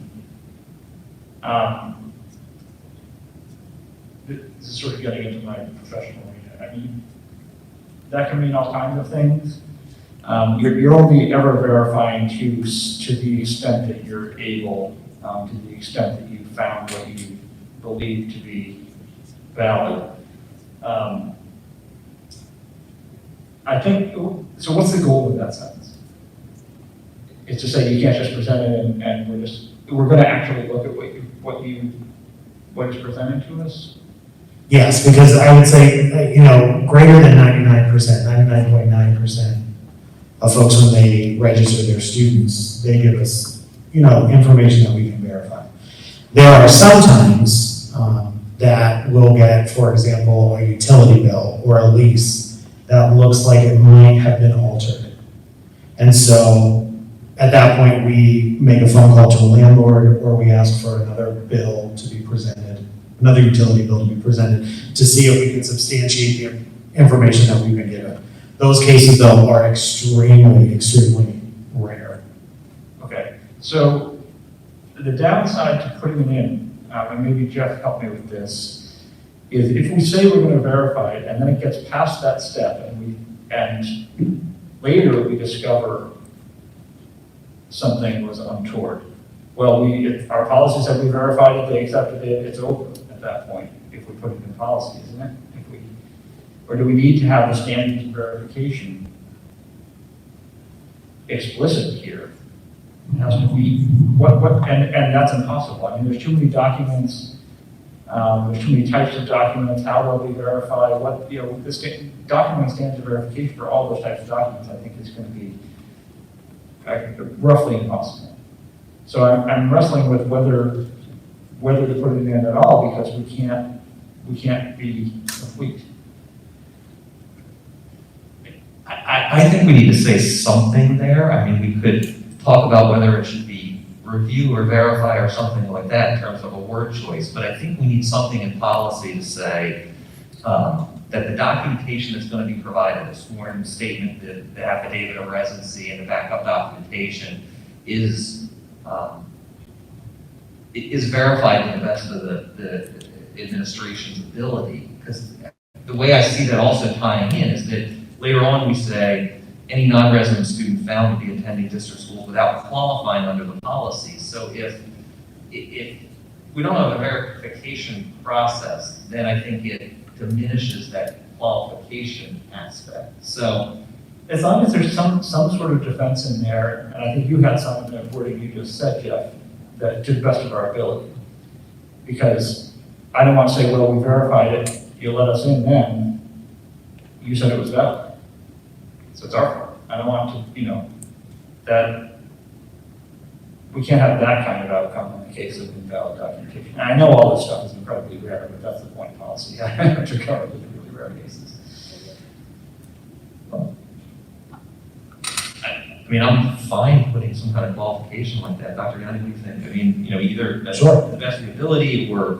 this is sort of getting into my professional arena. I mean, that can mean all kinds of things. You're only ever verifying to the extent that you're able, to the extent that you found what you believe to be valid. I think, so what's the goal of that sentence? It's to say you can't just present it and we're going to actually look at what is presented to us? Yes, because I would say, greater than 99%, 99.9% of folks, when they register their students, they give us, information that we can verify. There are some times that we'll get, for example, a utility bill or a lease that looks like it might have been altered. And so at that point, we make a phone call to a landlord, or we ask for another bill to be presented, another utility bill to be presented, to see if we can substantiate the information that we've been given. Those cases, though, are extremely, extremely rare. Okay, so the downside to putting it in, and maybe Jeff helped me with this, is if we say we're going to verify it and then it gets past that step and later we discover something was untoward. Well, if our policy said we verified it, they accepted it, it's over at that point if we put it in policy, isn't it? Or do we need to have the standards of verification explicit here? It has to be, and that's impossible. I mean, there's too many documents, there's too many types of documents, how will we verify what, the document standards of verification for all those types of documents, I think is going to be roughly impossible. So I'm wrestling with whether to put it in at all, because we can't be complete. I think we need to say something there. I mean, we could talk about whether it should be review or verify or something like that in terms of a word choice, but I think we need something in policy to say that the documentation that's going to be provided, the sworn statement, the affidavit of residency, and the backup documentation is verified to the best of the administration's ability. Because the way I see that also tying in is that later on we say any non-resident student found to be attending district schools without qualifying under the policy. So if we don't have a verification process, then I think it diminishes that qualification aspect. So as long as there's some sort of defense in there, and I think you had some in the wording you just said, Jeff, that to the best of our ability. Because I don't want to say, well, we verified it, you let us in then, you said it was valid. So it's our fault. I don't want to, that we can't have that kind of outcome in the case of invalid documentation. And I know all this stuff is incredibly rare, but that's the point of policy. I have to cover the really rare cases. I mean, I'm fine putting some kind of qualification like that. Dr. Yanni, what do you think? I mean, you know, either Sure. to the best of the ability or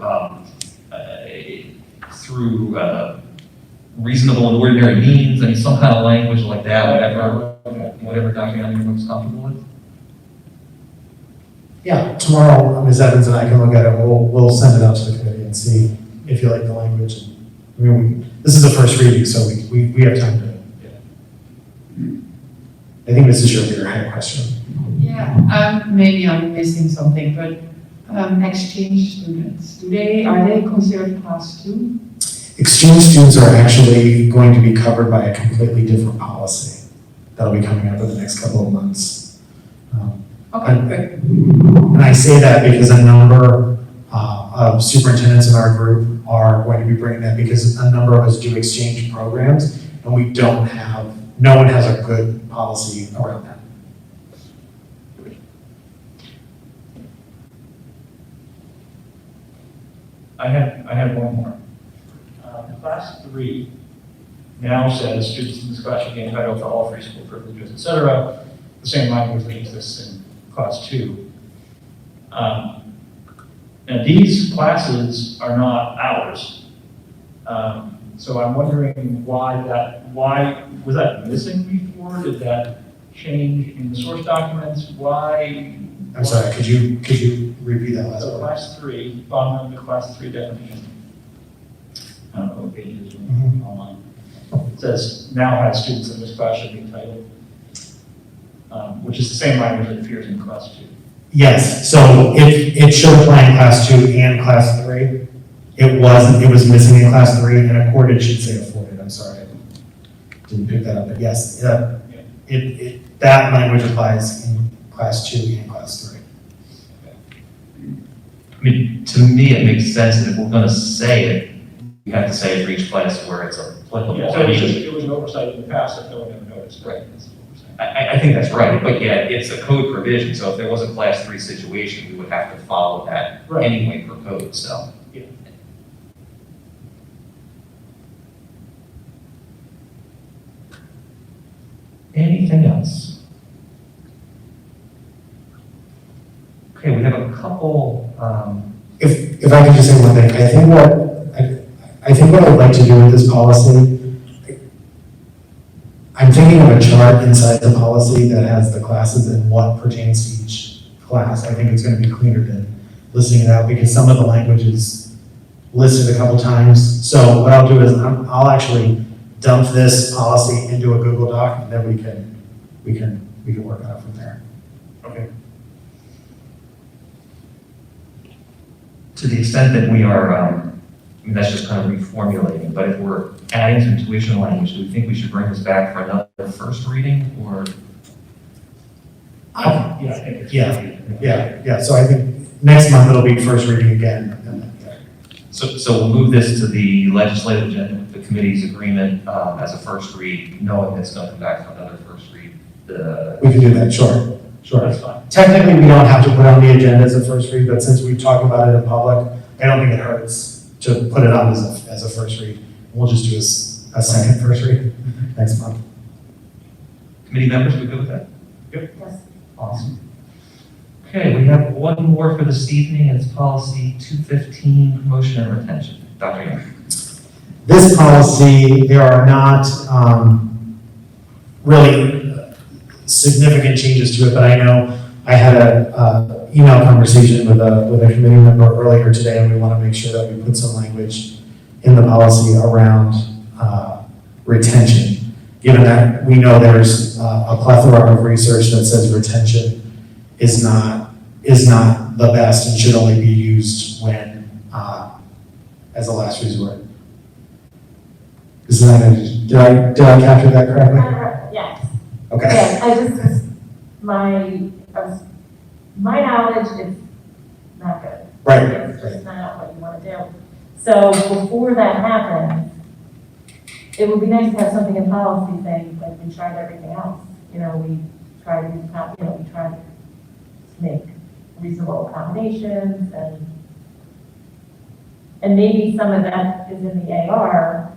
through reasonable and ordinary means, I mean, some kind of language like that, whatever Dr. Yanni looks comfortable with. Yeah, tomorrow, Ms. Evans and I can look at it, we'll send it out to the committee and see if you like the language. I mean, this is a first reading, so we have time to. I think Mrs. Scherbier had a question. Yeah, maybe I'm missing something, but exchange students, are they considered class 2? Exchange students are actually going to be covered by a completely different policy that'll be coming up in the next couple of months. Okay, good. And I say that because a number of superintendents in our group are going to be bringing that because a number of us do exchange programs and no one has a good policy around that. I have one more. Class 3 now says students in this class should be entitled to all free school privileges, et cetera. The same language that exists in class 2. Now these classes are not ours. So I'm wondering why was that missing before? Did that change in the source documents? Why? I'm sorry, could you repeat that last So part? class 3, bottom of the class 3 definition. I don't know what page it is online. It says, now has students in this class should be entitled, which is the same language that appears in class 2. Yes, so it should apply in class 2 and class 3. It was missing in class 3 and accorded should say afforded. I'm sorry, I didn't pick that up, but yes, that language applies in class 2 and class 3. I mean, to me, it makes sense that if we're gonna say it, we have to say it for each class where it's applicable. Yeah, so it was an oversight in the past that no one ever noticed. Right. I think that's right, but yeah, it's a code provision, so if there was a class 3 situation, we would have to follow that Right. anyway per code, so. Yeah. Anything else? Okay, we have a couple, If I could just say one thing, I think what I'd like to do with this policy, I'm thinking of a chart inside the policy that has the classes and what pertains to each class. I think it's going to be cleaner than listing it out because some of the language is listed a couple times. So what I'll do is I'll actually dump this policy into a Google Doc and then we can work on it from there. Okay. to the extent that we are, I mean, that's just kind of reformulating, but if we're adding some tuition language, do we think we should bring this back for another first reading, or? Yeah, I think it's. Yeah, so I think next month it'll be first reading again. And then, So we'll move this to the legislative agenda with the committee's agreement as a first read, knowing it's going to come back for another first read. we can do that, sure. That's fine. Technically, we don't have to put on the agenda as a first read, but since we've talked about it in public, I don't think it hurts to put it on as a first read. We'll just do a second first read next month. Committee members, we good with that? Yes. Awesome. Okay, we have one more for this evening, and it's policy 215, promotion and retention. Dr. Young. This policy, there are not really significant changes to it, but I know I had a email conversation with a committee member earlier today, and we want to make sure that we put some language in the policy around retention, given that we know there's a plethora of research that says retention is not the best and should only be used when as a last resort. Did I capture that correctly? Yes. Okay. Yes, my knowledge is not good. Right. It's just not what you want to do. So before that happens, it would be nice to have something in policy saying, like, we tried everything else. You know, we tried to make reasonable accommodations and maybe some of that is in the AR,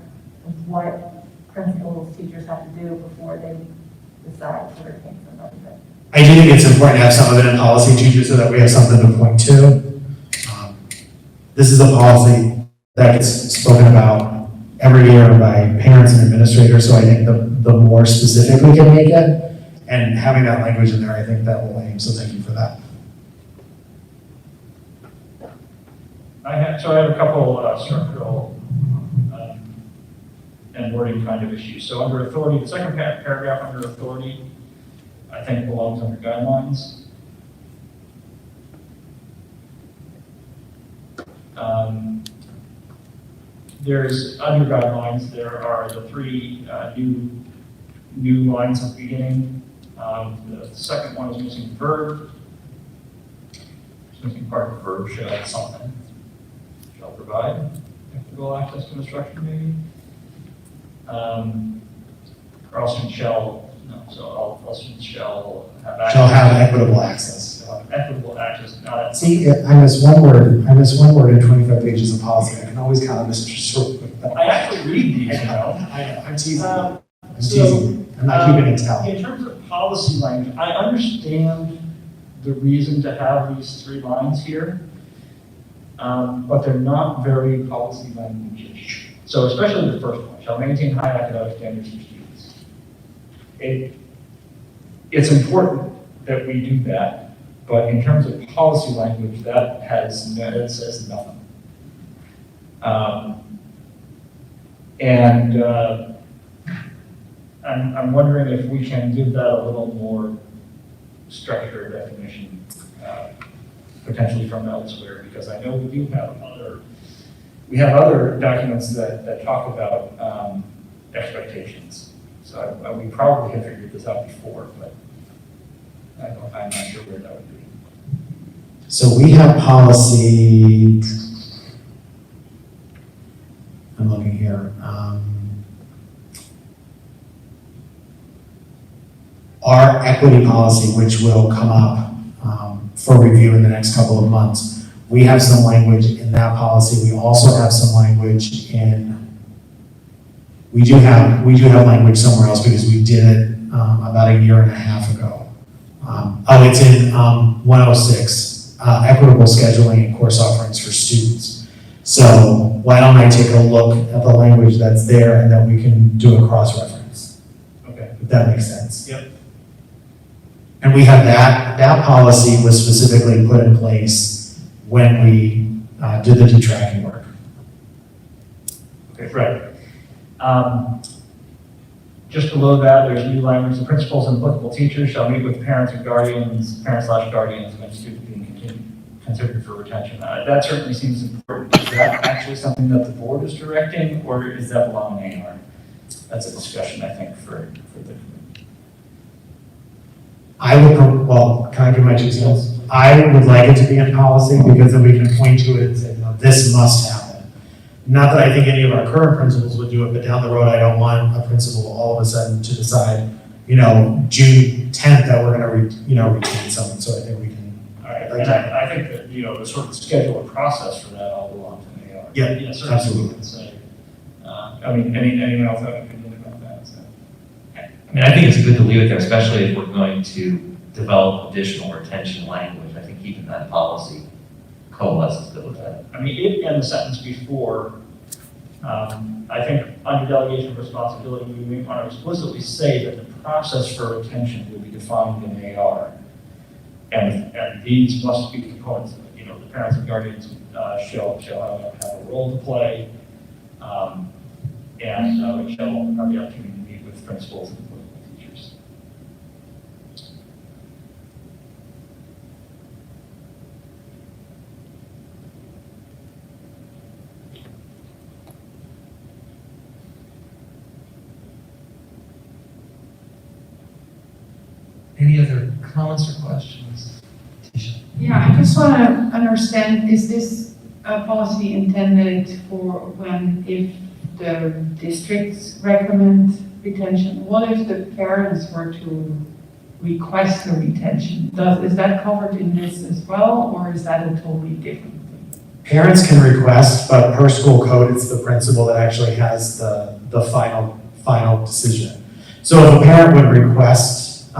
is what principals, teachers have to do before they decide to retain somebody, but. I do think it's important to have some of it in policy too, so that we have something to point to. This is a policy that gets spoken about every year by parents and administrators, so I think the more specific we can make it, and having that language in there, I think that will aim, so thank you for that. I have a couple structural and wording kind of issues. So under authority, the second paragraph under authority, I think belongs under guidelines. There's under guidelines, there are the three new lines at the beginning. The second one is missing verb. It's missing part of verb, shall something. Shall provide equitable access to instruction, maybe. Or else shall, no, so else shall have access. Shall have equitable access. Shall have equitable access. Now that's. See, I miss one word in 25 pages of policy. I can always count on Mr. Short. I actually read these, you know. I'm teasing. I'm teasing. I'm not keeping it tally. In terms of policy language, I understand the reason to have these three lines here, but they're not very policy language. So especially the first one, shall maintain high academic standards for students. It's important that we do that, but in terms of policy language, that says nothing. I'm wondering if we can give that a little more structure definition, potentially from elsewhere, because I know we do have other documents that talk about expectations. So we probably have figured this out before, but I'm not sure where that would be. So we have policy, I'm looking here. Our equity policy, which will come up for review in the next couple of months. We have some language in that policy. We also have some language we do have language somewhere else because we did it about a year and a half ago. It's in 106, equitable scheduling and course offerings for students. So why don't I take a look at the language that's there and then we can do a cross-reference. Okay. If that makes sense. Yep. And we have that policy was specifically put in place when we did the detracking work. Okay, right. Just below that, there's new language. The principals and applicable teachers shall meet with parents and guardians, parents/guardians when students being considered for retention. That certainly seems important. Is that actually something that the board is directing, or is that belong in AR? That's a discussion, I think, for the committee. Can I give my 2 cents? I would like it to be in policy because then we can point to it and say, no, this must happen. Not that I think any of our current principals would do it, but down the road, I don't want a principal all of a sudden to decide, June 10th that we're going to, retain someone. So I think we can. All right, and I think that, the sort of schedule and process for that all belongs in AR. Yeah, certainly absolutely. we can say, anyone else have an opinion about that? So. I think it's good to leave it there, especially if we're going to develop additional retention language. I think keeping that policy coalesces good with that. It and the sentence before, I think under delegation of responsibility, we want to explicitly say that the process for retention will be defined in AR. And these must be components of it. The parents and guardians shall have a role to play, and shall have the opportunity to meet with principals and political teachers. Any other comments or questions? Tisha? Yeah, I just want to understand, is this a policy intended for if the districts recommend retention? What if the parents were to request a retention? Is that covered in this as well, or is that a totally different thing? Parents can request, but per school code, it's the principal that actually has the final decision. So if a parent would request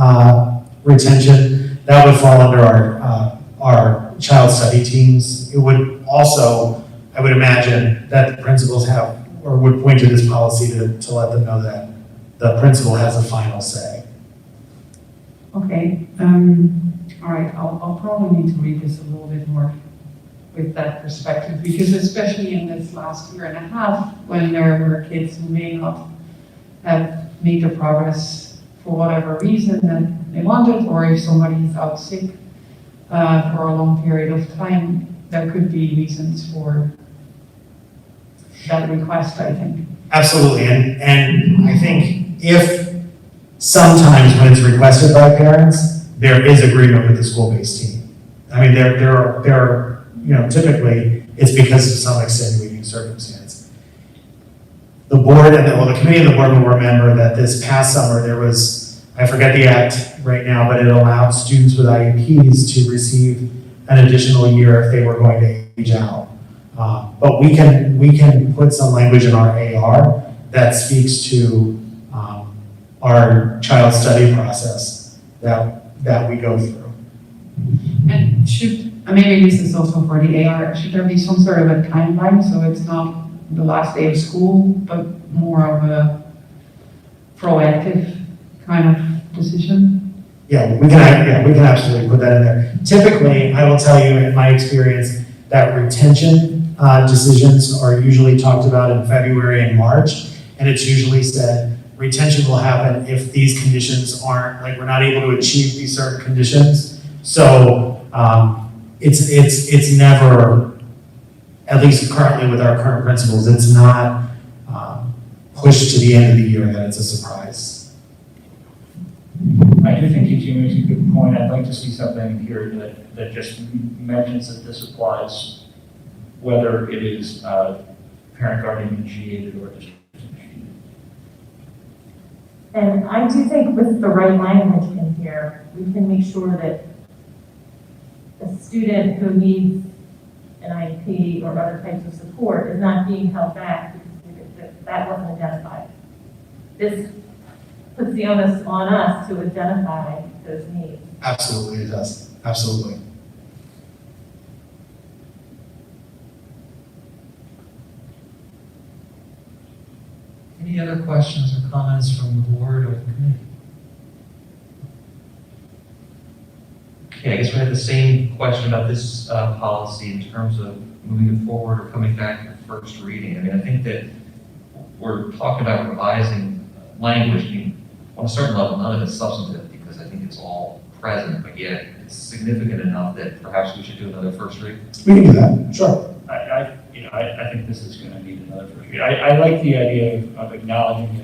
retention, that would fall under our child study teams. It would also, I would imagine, that the principals have, or would point to this policy to let them know that the principal has a final say. Okay, all right, I'll probably need to read this a little bit more with that perspective, because especially in this last year and a half, when there were kids who may not have made the progress for whatever reason that they wanted, or if somebody's out sick for a long period of time, there could be reasons for that request, I think. Absolutely, and I think if sometimes when it's requested by parents, there is agreement with the school-based team. I mean, there are, you know, typically it's because of some extenuating circumstance. The board and the committee and the board will remember that this past summer there was, I forget the act right now, but it allowed students with IEPs to receive an additional year if they were going to age out. But we can put some language in our AR that speaks to our child study process that we go through. And maybe this is also for the AR, should there be some sort of a timeline, so it's not the last day of school, but more of a proactive kind of decision? Yeah, we can absolutely put that in there. Typically, I will tell you in my experience that retention decisions are usually talked about in February and March, and it's usually said retention will happen if these conditions aren't, like we're not able to achieve these certain conditions. So it's never, at least currently with our current principals, it's not pushed to the end of the year that it's a surprise. I do think you makes a good point. I'd like to see something here that just mentions that this applies whether it is parent guardian initiated or district initiated. And I do think with the right language in here, we can make sure that a student who needs an IEP or other types of support is not being held back because that wasn't identified. This puts the onus on us to identify those needs. Absolutely, it does. Absolutely. Any other questions or comments from the board or the committee? Okay, I guess we had the same question about this policy in terms of moving it forward or coming back to first reading. I mean, I think that we're talking about revising language. I mean, on a certain level, none of it's substantive because I think it's all present, but yet it's significant enough that perhaps we should do another first read. We can do that, sure. I think this is going to need another first read. I like the idea of acknowledging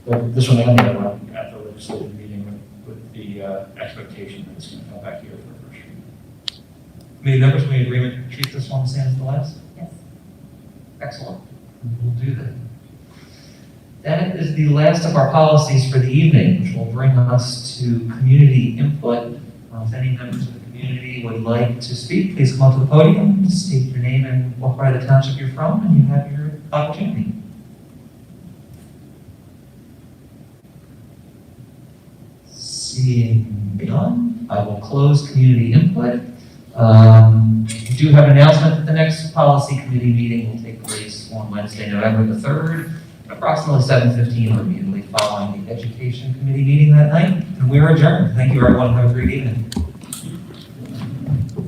that this one and the other one at the legislative meeting with the expectation that it's going to come back here for a first read. Committee members, we agreement to treat this one the same as the last? Yes. Excellent. We'll do that. That is the last of our policies for the evening, which will bring us to community input. If any members of the community would like to speak, please come up to the podium, state your name and what part of the township you're from, and you have your opportunity. Seeing none, I will close community input. We do have an announcement that the next policy committee meeting will take place on Wednesday, November the 3rd, approximately 7:15 or immediately following the education committee meeting that night. And we're adjourned. Thank you, everyone. Have a great evening.